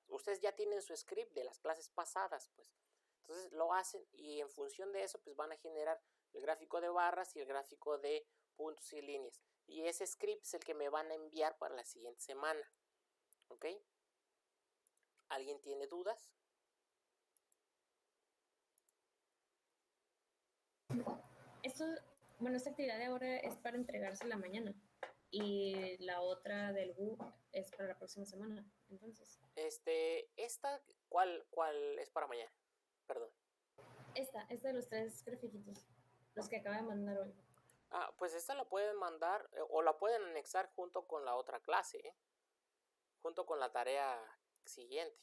Ustedes ya tienen su script de las clases pasadas, pues. Entonces lo hacen y en función de eso pues van a generar el gráfico de barras y el gráfico de puntos y líneas. Y ese script es el que me van a enviar para la siguiente semana. ¿Ok? ¿Alguien tiene dudas? Esta actividad de ahora es para entregarse la mañana. Y la otra del WU es para la próxima semana. Entonces. ¿Cuál es para mañana? Perdón. Esta de los 3 grafiquitos. Los que acaba de mandar hoy. Pues esta la pueden mandar o la pueden anexar junto con la otra clase, junto con la tarea siguiente.